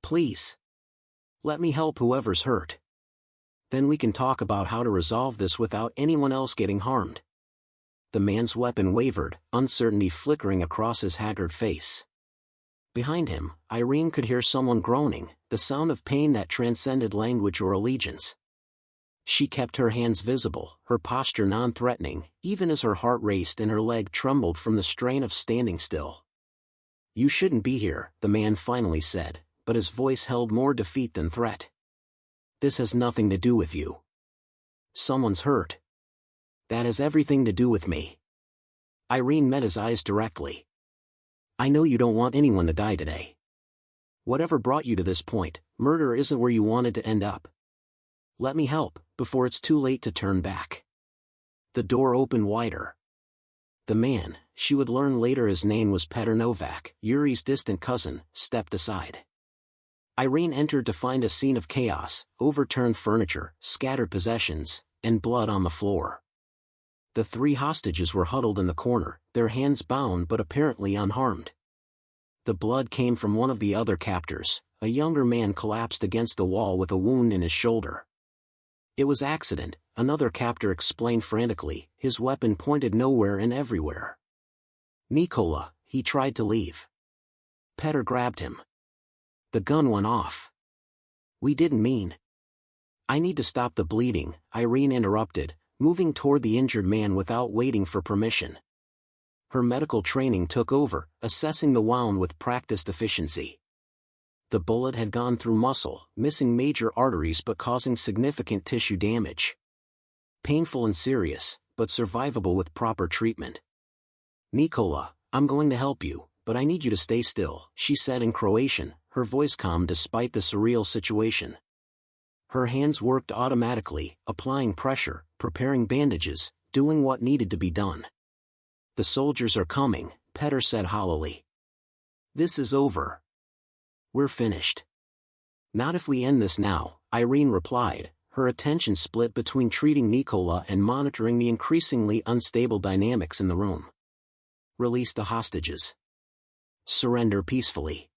"Please. Let me help whoever's hurt. Then we can talk about how to resolve this without anyone else getting harmed." The man's weapon wavered, uncertainty flickering across his haggard face. Behind him, Irene could hear someone groaning, the sound of pain that transcended language or allegiance. She kept her hands visible, her posture non-threatening, even as her heart raced and her leg trembled from the strain of standing still. "You shouldn't be here," the man finally said, but his voice held more defeat than threat. "This has nothing to do with you. Someone's hurt. That has everything to do with me." Irene met his eyes directly. "I know you don't want anyone to die today. Whatever brought you to this point, murder isn't where you wanted to end up. Let me help, before it's too late to turn back." The door opened wider. The man, she would learn later his name was Petr Novak, Yuri's distant cousin, stepped aside. Irene entered to find a scene of chaos, overturned furniture, scattered possessions, and blood on the floor. The 3 hostages were huddled in the corner, their hands bound but apparently unharmed. The blood came from one of the other captors. A younger man collapsed against the wall with a wound in his shoulder. It was accident, another captor explained frantically, his weapon pointed nowhere and everywhere. Nikola, he tried to leave. Petr grabbed him. The gun went off. We didn't mean. I need to stop the bleeding, Irene interrupted, moving toward the injured man without waiting for permission. Her medical training took over, assessing the wound with practiced efficiency. The bullet had gone through muscle, missing major arteries but causing significant tissue damage. Painful and serious, but survivable with proper treatment. Nikola, I'm going to help you, but I need you to stay still, she said in Croatian, her voice calm despite the surreal situation. Her hands worked automatically, applying pressure, preparing bandages, doing what needed to be done. The soldiers are coming, Petr said hollowly. This is over. We're finished. Not if we end this now, Irene replied, her attention split between treating Nikola and monitoring the increasingly unstable dynamics in the room. Release the hostages. Surrender peacefully.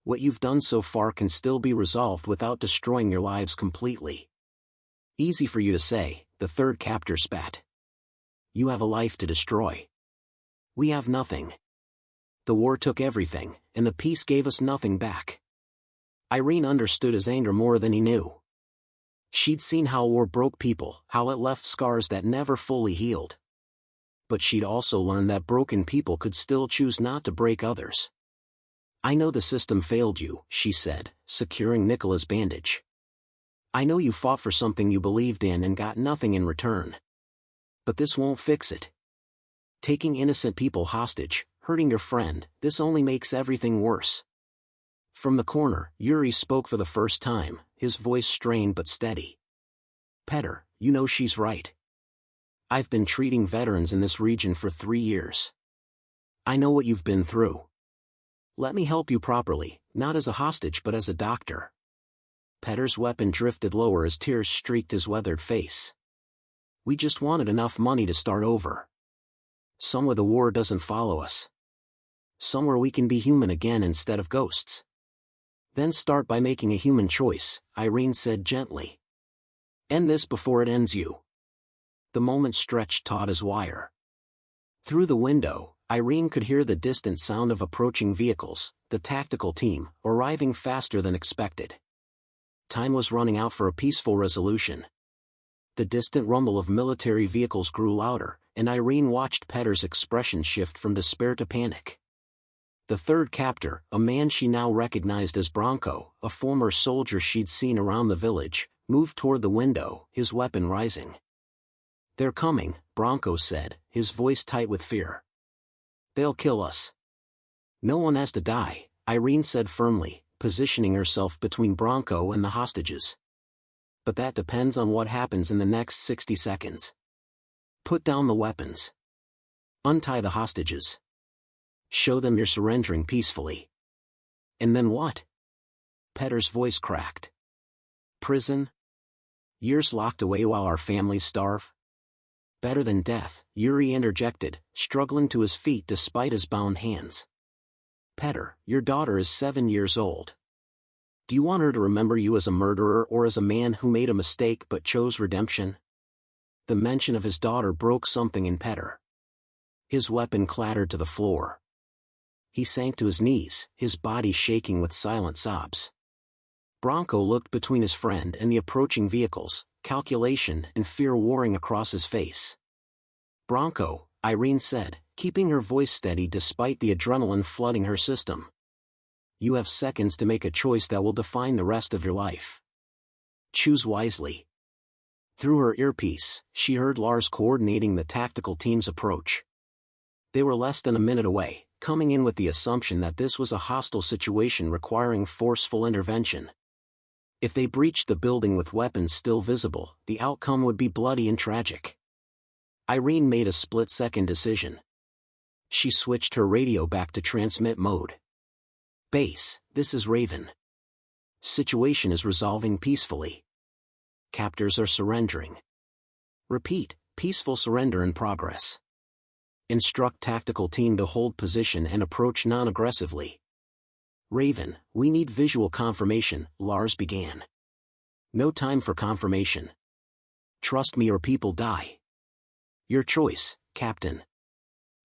What you've done so far can still be resolved without destroying your lives completely. Easy for you to say, the 3rd captor spat. You have a life to destroy. We have nothing. The war took everything, and the peace gave us nothing back. Irene understood his anger more than he knew. She'd seen how war broke people, how it left scars that never fully healed. But she'd also learned that broken people could still choose not to break others. I know the system failed you, she said, securing Nikola's bandage. I know you fought for something you believed in and got nothing in return. But this won't fix it. Taking innocent people hostage, hurting your friend, this only makes everything worse. From the corner, Yuri spoke for the first time, his voice strained but steady. Petr, you know she's right. I've been treating veterans in this region for 3 years. I know what you've been through. Let me help you properly, not as a hostage but as a doctor. Petr's weapon drifted lower as tears streaked his weathered face. We just wanted enough money to start over. Somewhere the war doesn't follow us. Somewhere we can be human again instead of ghosts. Then start by making a human choice, Irene said gently. End this before it ends you. The moment stretched taut as wire. Through the window, Irene could hear the distant sound of approaching vehicles, the tactical team, arriving faster than expected. Time was running out for a peaceful resolution. The distant rumble of military vehicles grew louder, and Irene watched Petr's expression shift from despair to panic. The 3rd captor, a man she now recognized as Branko, a former soldier she'd seen around the village, moved toward the window, his weapon rising. They're coming, Branko said, his voice tight with fear. They'll kill us. No one has to die, Irene said firmly, positioning herself between Branko and the hostages. But that depends on what happens in the next 60 seconds. Put down the weapons. Untie the hostages. Show them you're surrendering peacefully. And then what? Petr's voice cracked. Prison? Years locked away while our families starve? Better than death, Yuri interjected, struggling to his feet despite his bound hands. Petr, your daughter is 7 years old. Do you want her to remember you as a murderer or as a man who made a mistake but chose redemption? The mention of his daughter broke something in Petr. His weapon clattered to the floor. He sank to his knees, his body shaking with silent sobs. Branko looked between his friend and the approaching vehicles, calculation and fear warring across his face. Branko, Irene said, keeping her voice steady despite the adrenaline flooding her system. You have seconds to make a choice that will define the rest of your life. Choose wisely. Through her earpiece, she heard Lars coordinating the tactical team's approach. They were less than a minute away, coming in with the assumption that this was a hostile situation requiring forceful intervention. If they breached the building with weapons still visible, the outcome would be bloody and tragic. Irene made a split-second decision. She switched her radio back to transmit mode. Base, this is Raven. Situation is resolving peacefully. Captors are surrendering. Repeat, peaceful surrender in progress. Instruct tactical team to hold position and approach non-aggressively. Raven, we need visual confirmation, Lars began. No time for confirmation. Trust me or people die. Your choice, Captain.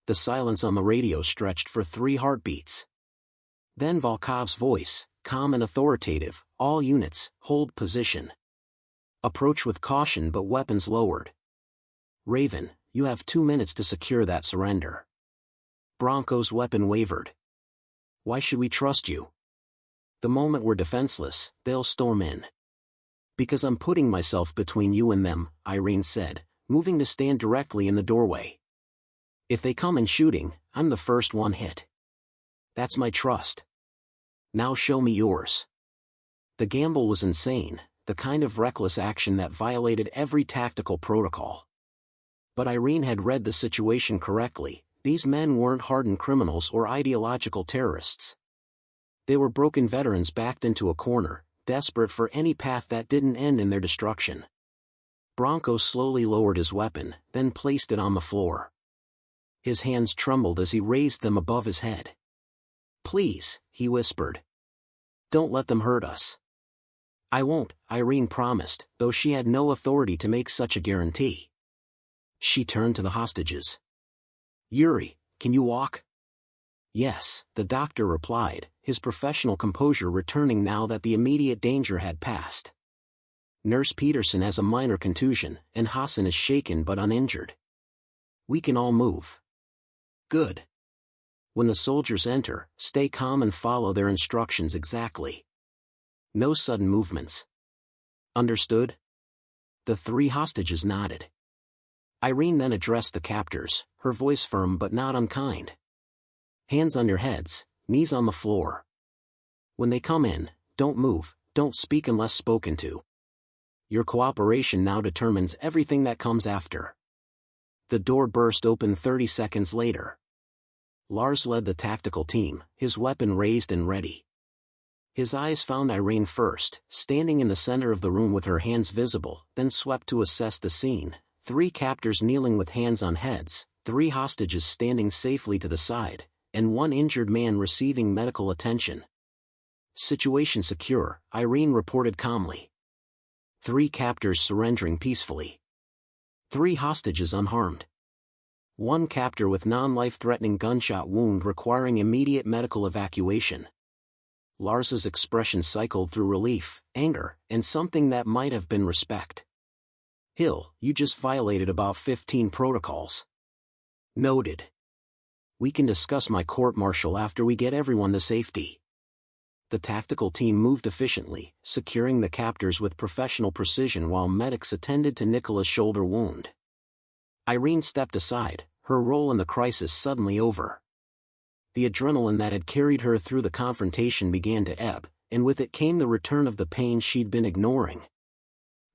The silence on the radio stretched for 3 heartbeats. Then Volkov's voice, calm and authoritative, all units, hold position. Approach with caution but weapons lowered. Raven, you have 2 minutes to secure that surrender. Bronco's weapon wavered. Why should we trust you? The moment we're defenseless, they'll storm in. Because I'm putting myself between you and them, Irene said, moving to stand directly in the doorway. If they come in shooting, I'm the first one hit. That's my trust. Now show me yours. The gamble was insane, the kind of reckless action that violated every tactical protocol. But Irene had read the situation correctly. These men weren't hardened criminals or ideological terrorists. They were broken veterans backed into a corner, desperate for any path that didn't end in their destruction. Bronco slowly lowered his weapon, then placed it on the floor. His hands trembled as he raised them above his head. Please, he whispered. Don't let them hurt us. I won't, Irene promised, though she had no authority to make such a guarantee. She turned to the hostages. Yuri, can you walk? Yes, the doctor replied, his professional composure returning now that the immediate danger had passed. Nurse Peterson has a minor contusion, and Hassan is shaken but uninjured. We can all move. Good. When the soldiers enter, stay calm and follow their instructions exactly. No sudden movements. Understood? The 3 hostages nodded. Irene then addressed the captors, her voice firm but not unkind. Hands on your heads, knees on the floor. When they come in, don't move, don't speak unless spoken to. Your cooperation now determines everything that comes after. The door burst open 30 seconds later. Lars led the tactical team, his weapon raised and ready. His eyes found Irene first, standing in the center of the room with her hands visible, then swept to assess the scene. 3 captors kneeling with hands on heads, 3 hostages standing safely to the side, and 1 injured man receiving medical attention. Situation secure, Irene reported calmly. 3 captors surrendering peacefully. 3 hostages unharmed. 1 captor with non-life-threatening gunshot wound requiring immediate medical evacuation. Lars's expression cycled through relief, anger, and something that might have been respect. Hill, you just violated about 15 protocols. Noted. We can discuss my court-martial after we get everyone to safety. The tactical team moved efficiently, securing the captors with professional precision while medics attended to Nicola's shoulder wound. Irene stepped aside, her role in the crisis suddenly over. The adrenaline that had carried her through the confrontation began to ebb, and with it came the return of the pain she'd been ignoring.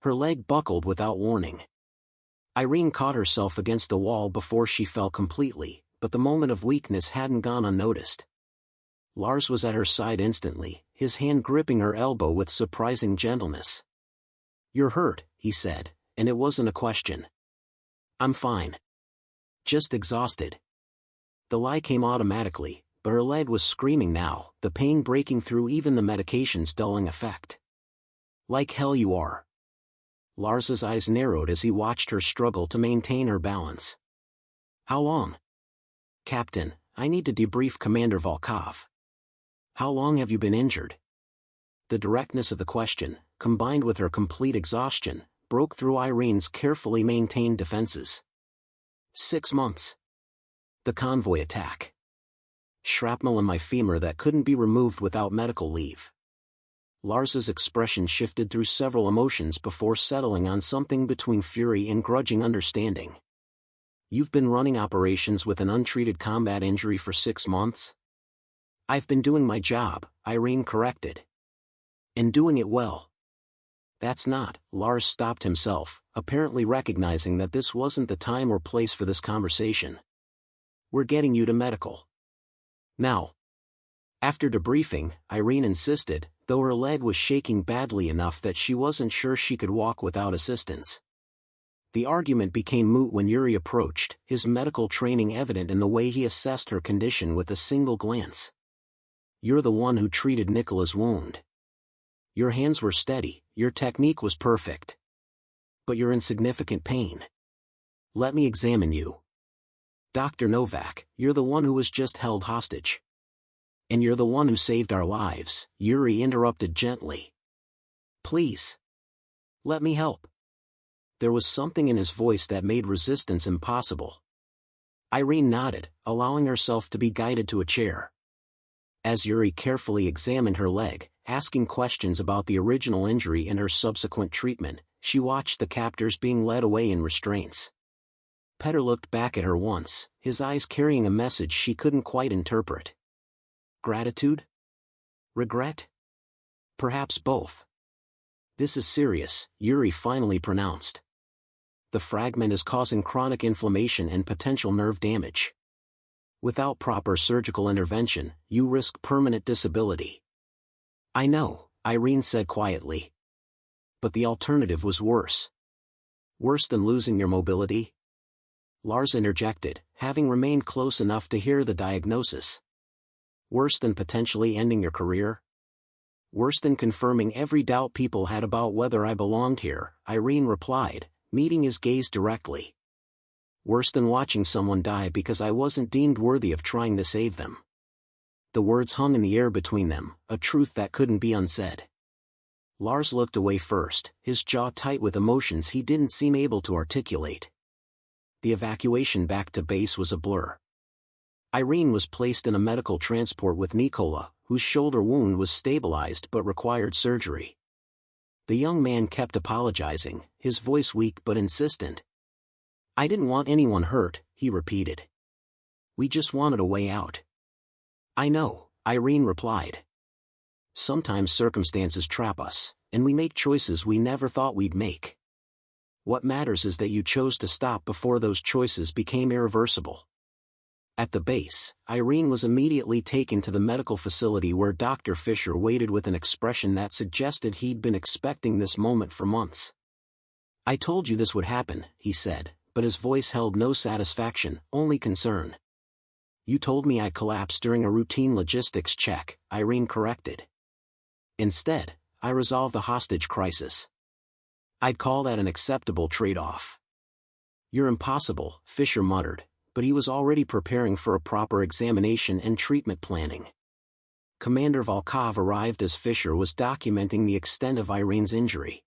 Her leg buckled without warning. Irene caught herself against the wall before she fell completely, but the moment of weakness hadn't gone unnoticed. Lars was at her side instantly, his hand gripping her elbow with surprising gentleness. You're hurt, he said, and it wasn't a question. I'm fine. Just exhausted. The lie came automatically, but her leg was screaming now, the pain breaking through even the medication's dulling effect. Like hell you are. Lars's eyes narrowed as he watched her struggle to maintain her balance. How long? Captain, I need to debrief Commander Volkov. How long have you been injured? The directness of the question, combined with her complete exhaustion, broke through Irene's carefully maintained defenses. 6 months. The convoy attack. Shrapnel in my femur that couldn't be removed without medical leave. Lars's expression shifted through several emotions before settling on something between fury and grudging understanding. You've been running operations with an untreated combat injury for 6 months? I've been doing my job, Irene corrected. And doing it well. That's not, Lars stopped himself, apparently recognizing that this wasn't the time or place for this conversation. We're getting you to medical. Now. After debriefing, Irene insisted, though her leg was shaking badly enough that she wasn't sure she could walk without assistance. The argument became moot when Yuri approached, his medical training evident in the way he assessed her condition with a single glance. "You're the one who treated Nicola's wound. Your hands were steady, your technique was perfect. But you're in significant pain. Let me examine you." "Dr. Novak, you're the one who was just held hostage. And you're the one who saved our lives," Yuri interrupted gently. "Please. Let me help." There was something in his voice that made resistance impossible. Irene nodded, allowing herself to be guided to a chair. As Yuri carefully examined her leg, asking questions about the original injury and her subsequent treatment, she watched the captors being led away in restraints. Petr looked back at her once, his eyes carrying a message she couldn't quite interpret. Gratitude? Regret? Perhaps both. "This is serious," Yuri finally pronounced. "The fragment is causing chronic inflammation and potential nerve damage. Without proper surgical intervention, you risk permanent disability." "I know," Irene said quietly. "But the alternative was worse." "Worse than losing your mobility?" Lars interjected, having remained close enough to hear the diagnosis. "Worse than potentially ending your career?" "Worse than confirming every doubt people had about whether I belonged here," Irene replied, meeting his gaze directly. "Worse than watching someone die because I wasn't deemed worthy of trying to save them." The words hung in the air between them, a truth that couldn't be unsaid. Lars looked away first, his jaw tight with emotions he didn't seem able to articulate. The evacuation back to base was a blur. Irene was placed in a medical transport with Nicola, whose shoulder wound was stabilized but required surgery. The young man kept apologizing, his voice weak but insistent. "I didn't want anyone hurt," he repeated. "We just wanted a way out." "I know," Irene replied. "Sometimes circumstances trap us, and we make choices we never thought we'd make. What matters is that you chose to stop before those choices became irreversible." At the base, Irene was immediately taken to the medical facility where Dr. Fisher waited with an expression that suggested he'd been expecting this moment for months. "I told you this would happen," he said, but his voice held no satisfaction, only concern. "You told me I collapsed during a routine logistics check," Irene corrected. "Instead, I resolved the hostage crisis. I'd call that an acceptable trade-off." "You're impossible," Fisher muttered, but he was already preparing for a proper examination and treatment planning. Commander Volkov arrived as Fisher was documenting the extent of Irene's injury.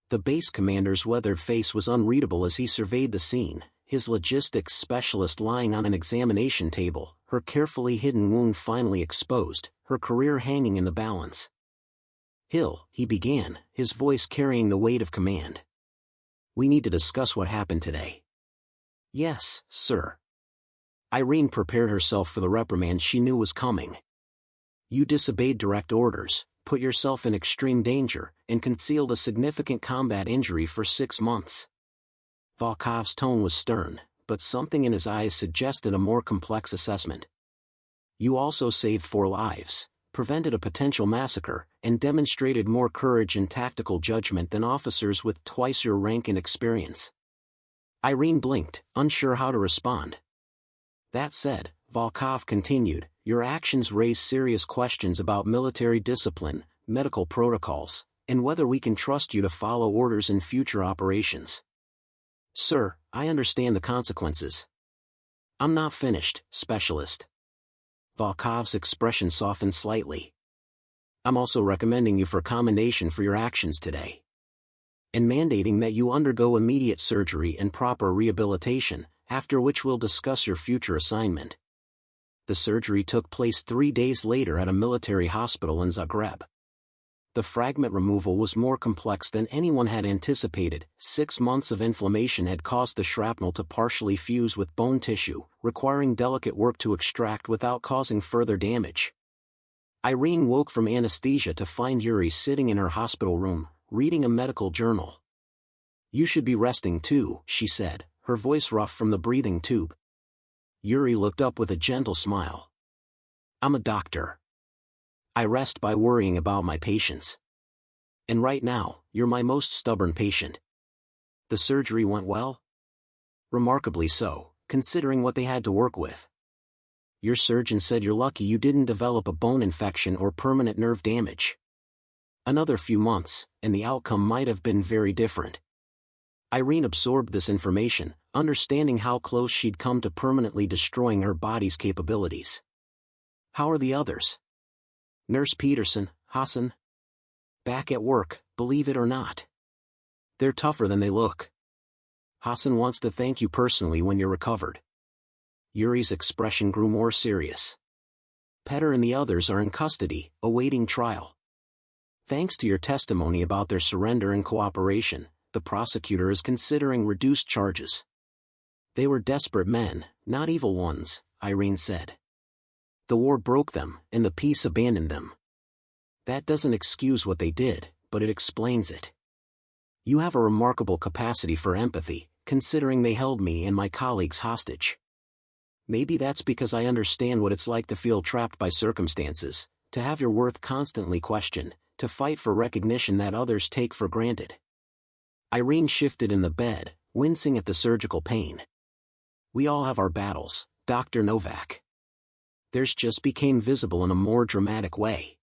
The base commander's weathered face was unreadable as he surveyed the scene, his logistics specialist lying on an examination table, her carefully hidden wound finally exposed, her career hanging in the balance. "Hill," he began, his voice carrying the weight of command. "We need to discuss what happened today." "Yes, sir." Irene prepared herself for the reprimand she knew was coming. "You disobeyed direct orders, put yourself in extreme danger, and concealed a significant combat injury for 6 months." Volkov's tone was stern, but something in his eyes suggested a more complex assessment. "You also saved 4 lives, prevented a potential massacre, and demonstrated more courage and tactical judgment than officers with twice your rank and experience." Irene blinked, unsure how to respond. "That said," Volkov continued, "your actions raise serious questions about military discipline, medical protocols, and whether we can trust you to follow orders in future operations." "Sir, I understand the consequences." "I'm not finished, Specialist." Volkov's expression softened slightly. "I'm also recommending you for commendation for your actions today. And mandating that you undergo immediate surgery and proper rehabilitation, after which we'll discuss your future assignment." The surgery took place 3 days later at a military hospital in Zagreb. The fragment removal was more complex than anyone had anticipated. 6 months of inflammation had caused the shrapnel to partially fuse with bone tissue, requiring delicate work to extract without causing further damage. Irene woke from anesthesia to find Yuri sitting in her hospital room, reading a medical journal. "You should be resting too," she said, her voice rough from the breathing tube. Yuri looked up with a gentle smile. "I'm a doctor." I rest by worrying about my patients. And right now, you're my most stubborn patient. The surgery went well? Remarkably so, considering what they had to work with. Your surgeon said you're lucky you didn't develop a bone infection or permanent nerve damage. Another few months, and the outcome might have been very different. Irene absorbed this information, understanding how close she'd come to permanently destroying her body's capabilities. How are the others? Nurse Peterson, Hassan? Back at work, believe it or not. They're tougher than they look. Hassan wants to thank you personally when you're recovered. Yuri's expression grew more serious. Petter and the others are in custody, awaiting trial. Thanks to your testimony about their surrender and cooperation, the prosecutor is considering reduced charges. They were desperate men, not evil ones, Irene said. The war broke them, and the peace abandoned them. That doesn't excuse what they did, but it explains it. You have a remarkable capacity for empathy, considering they held me and my colleagues hostage. Maybe that's because I understand what it's like to feel trapped by circumstances, to have your worth constantly questioned, to fight for recognition that others take for granted. Irene shifted in the bed, wincing at the surgical pain. We all have our battles, Dr. Novak. Theirs just became visible in a more dramatic way.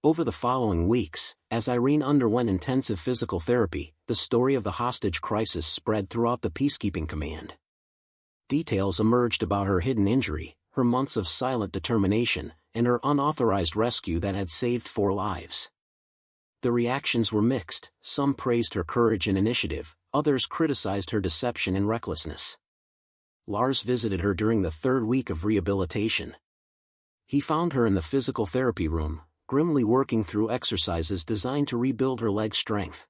Over the following weeks, as Irene underwent intensive physical therapy, the story of the hostage crisis spread throughout the peacekeeping command. Details emerged about her hidden injury, her months of silent determination, and her unauthorized rescue that had saved 4 lives. The reactions were mixed, some praised her courage and initiative, others criticized her deception and recklessness. Lars visited her during the 3rd week of rehabilitation. He found her in the physical therapy room, grimly working through exercises designed to rebuild her leg strength.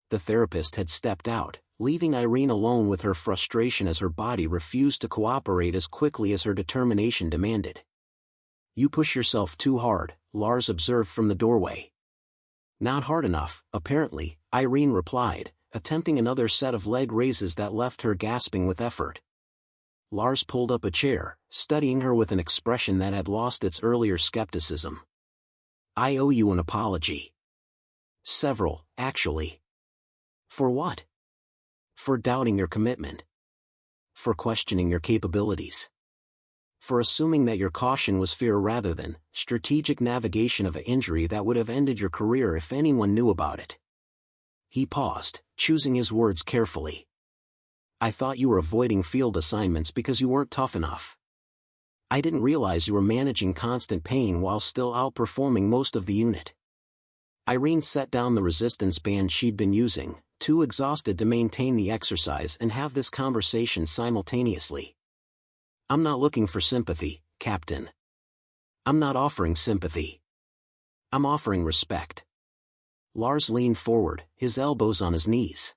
The therapist had stepped out, leaving Irene alone with her frustration as her body refused to cooperate as quickly as her determination demanded. You push yourself too hard, Lars observed from the doorway. Not hard enough, apparently, Irene replied, attempting another set of leg raises that left her gasping with effort. Lars pulled up a chair, studying her with an expression that had lost its earlier skepticism. I owe you an apology. Several, actually. For what? For doubting your commitment. For questioning your capabilities. For assuming that your caution was fear rather than strategic navigation of an injury that would have ended your career if anyone knew about it. He paused, choosing his words carefully. I thought you were avoiding field assignments because you weren't tough enough. I didn't realize you were managing constant pain while still outperforming most of the unit. Irene set down the resistance band she'd been using, too exhausted to maintain the exercise and have this conversation simultaneously. I'm not looking for sympathy, Captain. I'm not offering sympathy. I'm offering respect. Lars leaned forward, his elbows on his knees.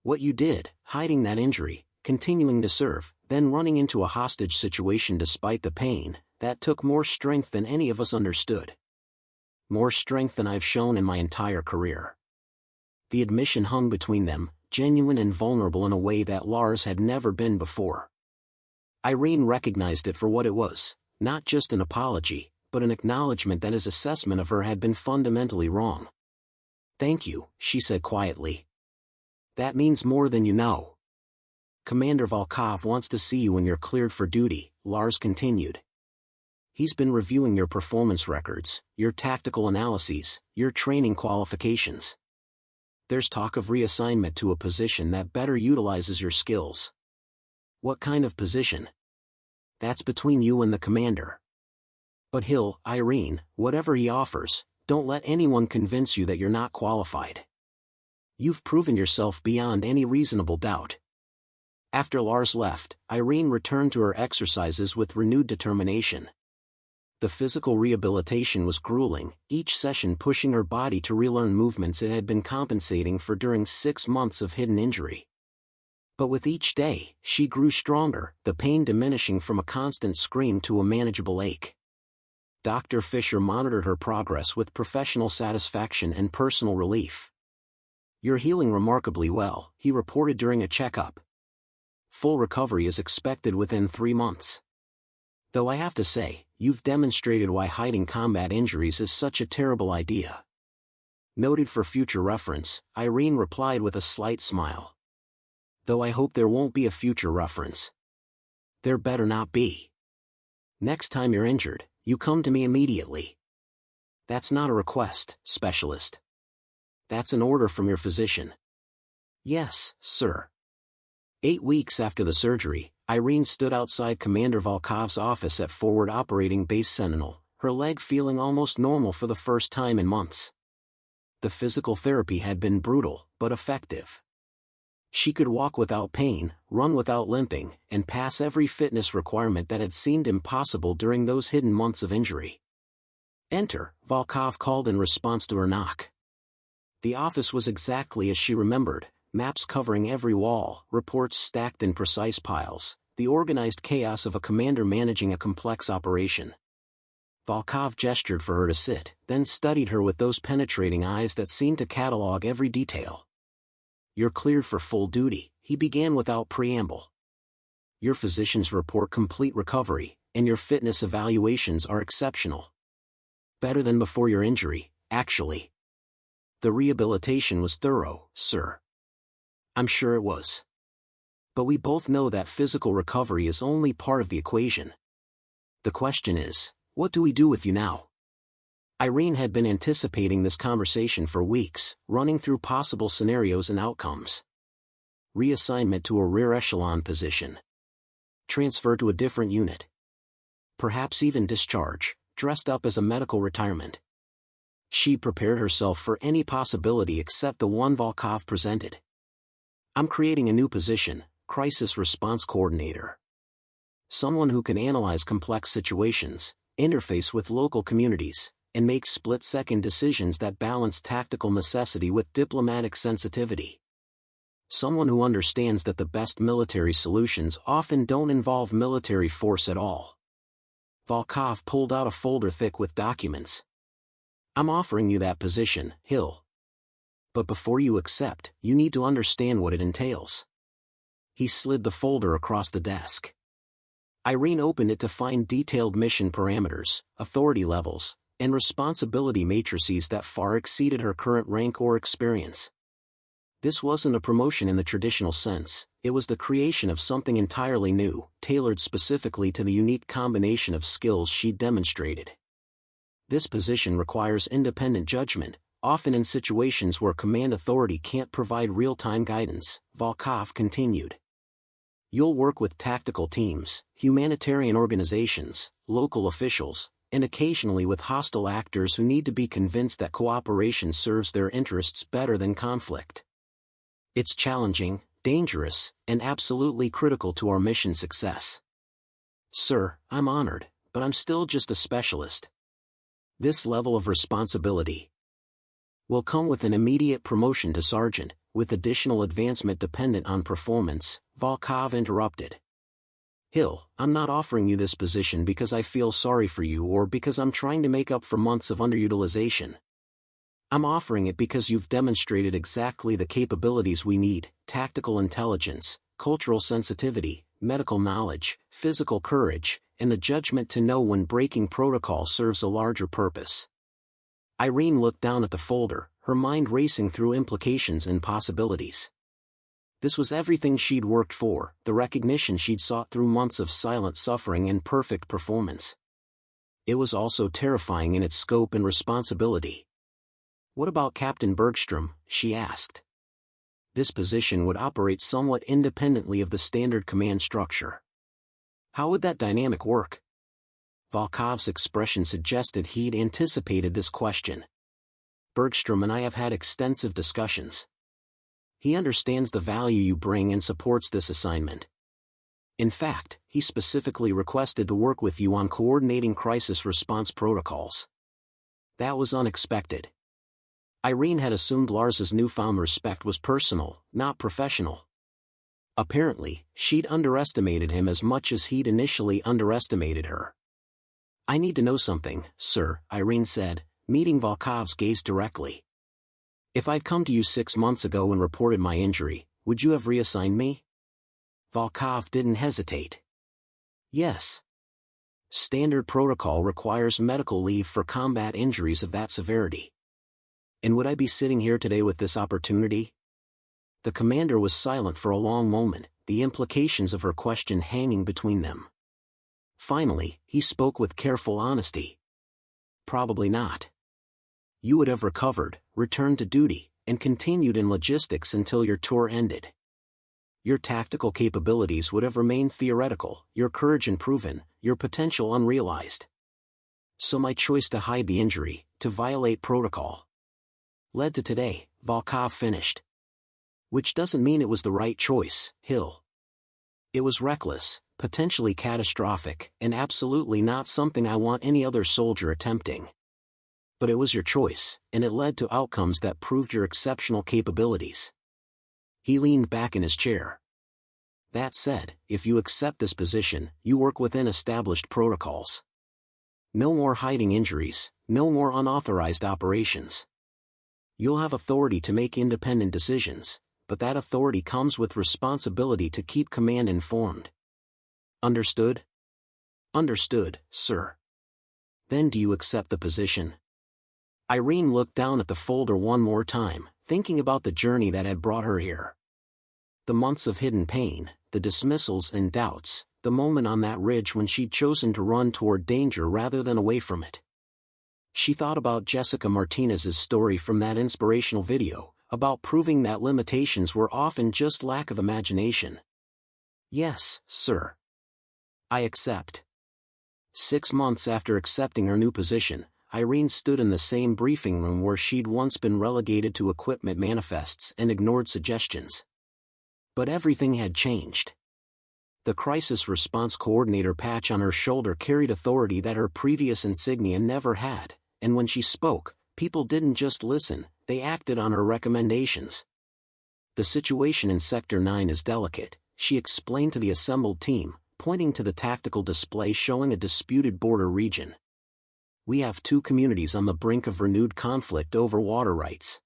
What you did, hiding that injury, continuing to serve, then running into a hostage situation despite the pain, that took more strength than any of us understood. More strength than I've shown in my entire career. The admission hung between them, genuine and vulnerable in a way that Lars had never been before. Irene recognized it for what it was, not just an apology, but an acknowledgement that his assessment of her had been fundamentally wrong. Thank you, she said quietly. That means more than you know. Commander Volkov wants to see you when you're cleared for duty, Lars continued. He's been reviewing your performance records, your tactical analyses, your training qualifications. There's talk of reassignment to a position that better utilizes your skills. What kind of position? That's between you and the commander. But he'll, Irene, whatever he offers, don't let anyone convince you that you're not qualified. You've proven yourself beyond any reasonable doubt. After Lars left, Irene returned to her exercises with renewed determination. The physical rehabilitation was grueling, each session pushing her body to relearn movements it had been compensating for during 6 months of hidden injury. But with each day, she grew stronger, the pain diminishing from a constant scream to a manageable ache. Dr. Fisher monitored her progress with professional satisfaction and personal relief. You're healing remarkably well, he reported during a checkup. Full recovery is expected within 3 months. Though I have to say, you've demonstrated why hiding combat injuries is such a terrible idea. Noted for future reference, Irene replied with a slight smile. Though I hope there won't be a future reference. There better not be. Next time you're injured, you come to me immediately. That's not a request, specialist. That's an order from your physician. Yes, sir. 8 weeks after the surgery, Irene stood outside Commander Volkov's office at Forward Operating Base Sentinel, her leg feeling almost normal for the first time in months. The physical therapy had been brutal, but effective. She could walk without pain, run without limping, and pass every fitness requirement that had seemed impossible during those hidden months of injury. Enter, Volkov called in response to her knock. The office was exactly as she remembered, maps covering every wall, reports stacked in precise piles, the organized chaos of a commander managing a complex operation. Volkov gestured for her to sit, then studied her with those penetrating eyes that seemed to catalog every detail. You're cleared for full duty, he began without preamble. Your physicians report complete recovery, and your fitness evaluations are exceptional. Better than before your injury, actually. The rehabilitation was thorough, sir. I'm sure it was. But we both know that physical recovery is only part of the equation. The question is, what do we do with you now? Irene had been anticipating this conversation for weeks, running through possible scenarios and outcomes. Reassignment to a rear echelon position. Transfer to a different unit. Perhaps even discharge, dressed up as a medical retirement. She prepared herself for any possibility except the one Volkov presented. I'm creating a new position, Crisis Response Coordinator. Someone who can analyze complex situations, interface with local communities, and make split-second decisions that balance tactical necessity with diplomatic sensitivity. Someone who understands that the best military solutions often don't involve military force at all. Volkov pulled out a folder thick with documents. I'm offering you that position, Hill. But before you accept, you need to understand what it entails. He slid the folder across the desk. Irene opened it to find detailed mission parameters, authority levels, and responsibility matrices that far exceeded her current rank or experience. This wasn't a promotion in the traditional sense, it was the creation of something entirely new, tailored specifically to the unique combination of skills she'd demonstrated. This position requires independent judgment, often in situations where command authority can't provide real-time guidance, Volkov continued. You'll work with tactical teams, humanitarian organizations, local officials, and occasionally with hostile actors who need to be convinced that cooperation serves their interests better than conflict. It's challenging, dangerous, and absolutely critical to our mission success. Sir, I'm honored, but I'm still just a specialist. This level of responsibility will come with an immediate promotion to sergeant, with additional advancement dependent on performance, Volkov interrupted. Hill, I'm not offering you this position because I feel sorry for you or because I'm trying to make up for months of underutilization. I'm offering it because you've demonstrated exactly the capabilities we need: tactical intelligence, cultural sensitivity, medical knowledge, physical courage, and the judgment to know when breaking protocol serves a larger purpose. Irene looked down at the folder, her mind racing through implications and possibilities. This was everything she'd worked for, the recognition she'd sought through months of silent suffering and perfect performance. It was also terrifying in its scope and responsibility. What about Captain Bergstrom? She asked. This position would operate somewhat independently of the standard command structure. How would that dynamic work? Volkov's expression suggested he'd anticipated this question. Bergstrom and I have had extensive discussions. He understands the value you bring and supports this assignment. In fact, he specifically requested to work with you on coordinating crisis response protocols. That was unexpected. Irene had assumed Lars's newfound respect was personal, not professional. Apparently, she'd underestimated him as much as he'd initially underestimated her. I need to know something, sir, Irene said, meeting Volkov's gaze directly. If I'd come to you 6 months ago and reported my injury, would you have reassigned me? Volkov didn't hesitate. Yes. Standard protocol requires medical leave for combat injuries of that severity. And would I be sitting here today with this opportunity? The commander was silent for a long moment, the implications of her question hanging between them. Finally, he spoke with careful honesty. Probably not. You would have recovered, returned to duty, and continued in logistics until your tour ended. Your tactical capabilities would have remained theoretical, your courage unproven, your potential unrealized. So my choice to hide the injury, to violate protocol, led to today, Volkov finished. Which doesn't mean it was the right choice, Hill. It was reckless, potentially catastrophic, and absolutely not something I want any other soldier attempting. But it was your choice, and it led to outcomes that proved your exceptional capabilities. He leaned back in his chair. That said, if you accept this position, you work within established protocols. No more hiding injuries, no more unauthorized operations. You'll have authority to make independent decisions, but that authority comes with responsibility to keep command informed. Understood? Understood, sir. Then do you accept the position? Irene looked down at the folder one more time, thinking about the journey that had brought her here. The months of hidden pain, the dismissals and doubts, the moment on that ridge when she'd chosen to run toward danger rather than away from it. She thought about Jessica Martinez's story from that inspirational video, about proving that limitations were often just lack of imagination. Yes, sir. I accept. 6 months after accepting her new position, Irene stood in the same briefing room where she'd once been relegated to equipment manifests and ignored suggestions. But everything had changed. The crisis response coordinator patch on her shoulder carried authority that her previous insignia never had, and when she spoke, people didn't just listen, they acted on her recommendations. The situation in Sector 9 is delicate, she explained to the assembled team, pointing to the tactical display showing a disputed border region. We have 2 communities on the brink of renewed conflict over water rights.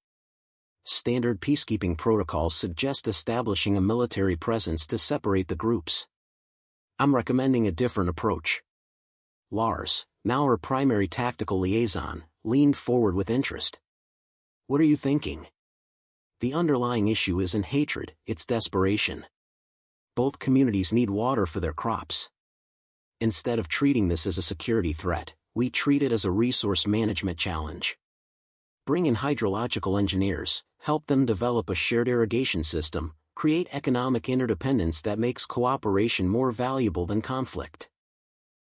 Standard peacekeeping protocols suggest establishing a military presence to separate the groups. I'm recommending a different approach. Lars, now her primary tactical liaison, leaned forward with interest. What are you thinking? The underlying issue isn't hatred, it's desperation. Both communities need water for their crops. Instead of treating this as a security threat, we treat it as a resource management challenge. Bring in hydrological engineers, help them develop a shared irrigation system, create economic interdependence that makes cooperation more valuable than conflict.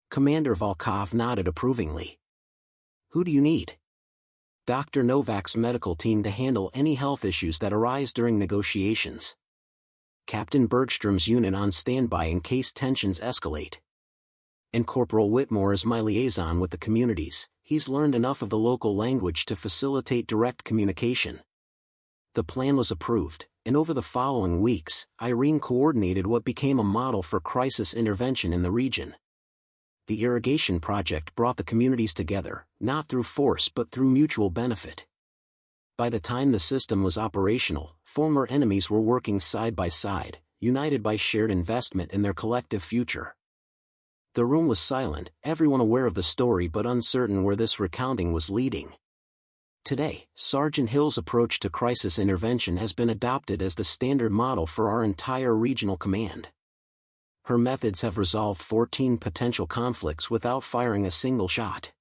Commander Volkov nodded approvingly. Who do you need? Dr. Novak's medical team to handle any health issues that arise during negotiations. Captain Bergstrom's unit on standby in case tensions escalate. And Corporal Whitmore is my liaison with the communities, he's learned enough of the local language to facilitate direct communication. The plan was approved, and over the following weeks, Irene coordinated what became a model for crisis intervention in the region. The irrigation project brought the communities together, not through force but through mutual benefit. By the time the system was operational, former enemies were working side by side, united by shared investment in their collective future. The room was silent, everyone aware of the story but uncertain where this recounting was leading. Today, Sergeant Hill's approach to crisis intervention has been adopted as the standard model for our entire regional command. Her methods have resolved 14 potential conflicts without firing a single shot.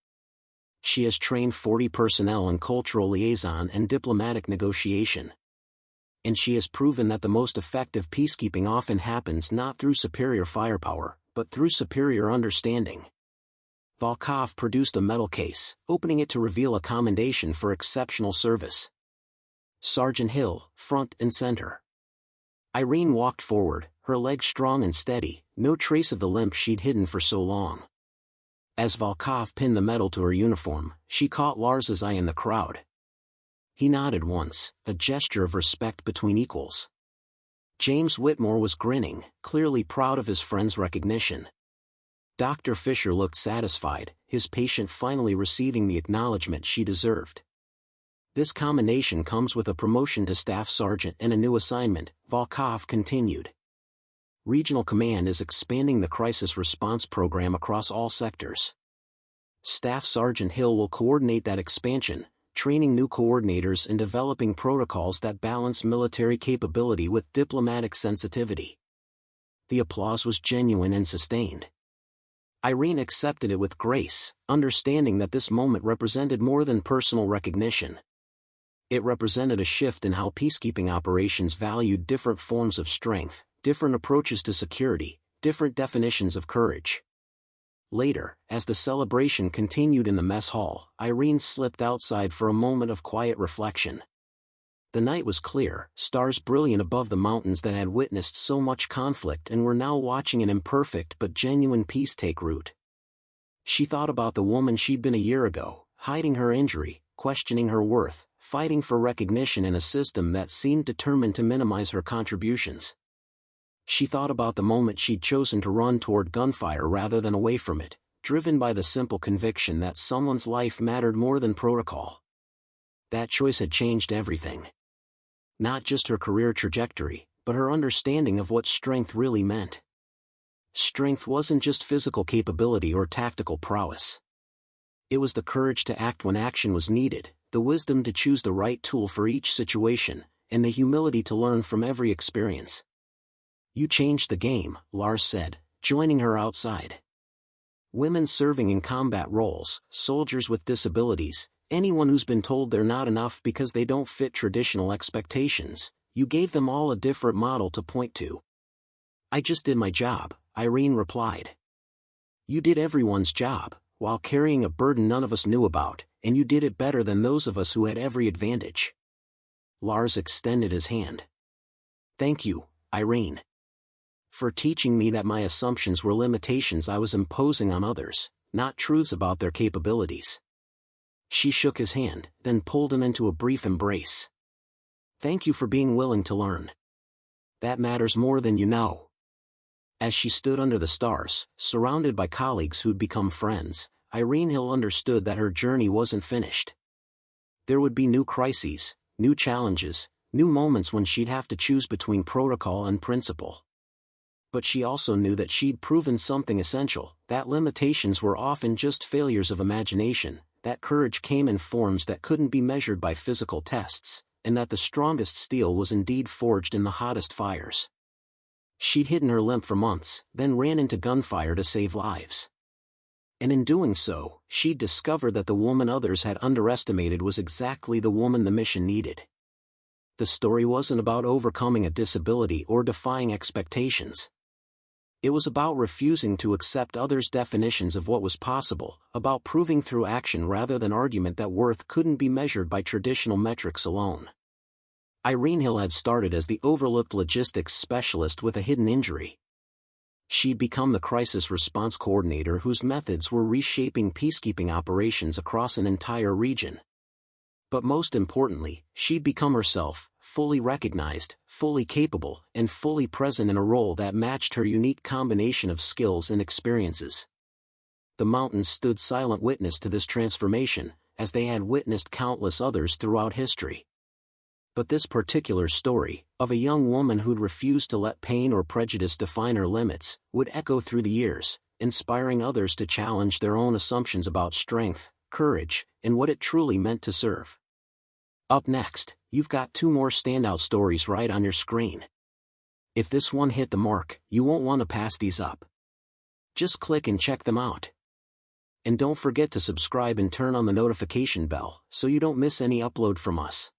She has trained 40 personnel in cultural liaison and diplomatic negotiation. And she has proven that the most effective peacekeeping often happens not through superior firepower, but through superior understanding. Volkov produced a medal case, opening it to reveal a commendation for exceptional service. Sergeant Hill, front and center. Irene walked forward, her legs strong and steady, no trace of the limp she'd hidden for so long. As Volkov pinned the medal to her uniform, she caught Lars's eye in the crowd. He nodded once, a gesture of respect between equals. James Whitmore was grinning, clearly proud of his friend's recognition. Dr. Fisher looked satisfied, his patient finally receiving the acknowledgement she deserved. This combination comes with a promotion to staff sergeant and a new assignment, Volkov continued. Regional Command is expanding the crisis response program across all sectors. Staff Sergeant Hill will coordinate that expansion, training new coordinators and developing protocols that balance military capability with diplomatic sensitivity. The applause was genuine and sustained. Irene accepted it with grace, understanding that this moment represented more than personal recognition. It represented a shift in how peacekeeping operations valued different forms of strength, different approaches to security, different definitions of courage. Later, as the celebration continued in the mess hall, Irene slipped outside for a moment of quiet reflection. The night was clear, stars brilliant above the mountains that had witnessed so much conflict and were now watching an imperfect but genuine peace take root. She thought about the woman she'd been a year ago, hiding her injury, questioning her worth, fighting for recognition in a system that seemed determined to minimize her contributions. She thought about the moment she'd chosen to run toward gunfire rather than away from it, driven by the simple conviction that someone's life mattered more than protocol. That choice had changed everything. Not just her career trajectory, but her understanding of what strength really meant. Strength wasn't just physical capability or tactical prowess. It was the courage to act when action was needed, the wisdom to choose the right tool for each situation, and the humility to learn from every experience. "You changed the game," Lars said, joining her outside. "Women serving in combat roles, soldiers with disabilities, anyone who's been told they're not enough because they don't fit traditional expectations, you gave them all a different model to point to." "I just did my job," Irene replied. "You did everyone's job, while carrying a burden none of us knew about, and you did it better than those of us who had every advantage." Lars extended his hand. "Thank you, Irene. For teaching me that my assumptions were limitations I was imposing on others, not truths about their capabilities." She shook his hand, then pulled him into a brief embrace. "Thank you for being willing to learn. That matters more than you know." As she stood under the stars, surrounded by colleagues who'd become friends, Irene Hill understood that her journey wasn't finished. There would be new crises, new challenges, new moments when she'd have to choose between protocol and principle. But she also knew that she'd proven something essential, that limitations were often just failures of imagination, that courage came in forms that couldn't be measured by physical tests, and that the strongest steel was indeed forged in the hottest fires. She'd hidden her limp for months, then ran into gunfire to save lives. And in doing so, she'd discovered that the woman others had underestimated was exactly the woman the mission needed. The story wasn't about overcoming a disability or defying expectations. It was about refusing to accept others' definitions of what was possible, about proving through action rather than argument that worth couldn't be measured by traditional metrics alone. Irene Hill had started as the overlooked logistics specialist with a hidden injury. She'd become the crisis response coordinator whose methods were reshaping peacekeeping operations across an entire region. But most importantly, she'd become herself, fully recognized, fully capable, and fully present in a role that matched her unique combination of skills and experiences. The mountains stood silent witness to this transformation, as they had witnessed countless others throughout history. But this particular story, of a young woman who'd refused to let pain or prejudice define her limits, would echo through the years, inspiring others to challenge their own assumptions about strength, courage, and what it truly meant to serve. Up next, you've got two more standout stories right on your screen. If this one hit the mark, you won't want to pass these up. Just click and check them out. And don't forget to subscribe and turn on the notification bell so you don't miss any upload from us.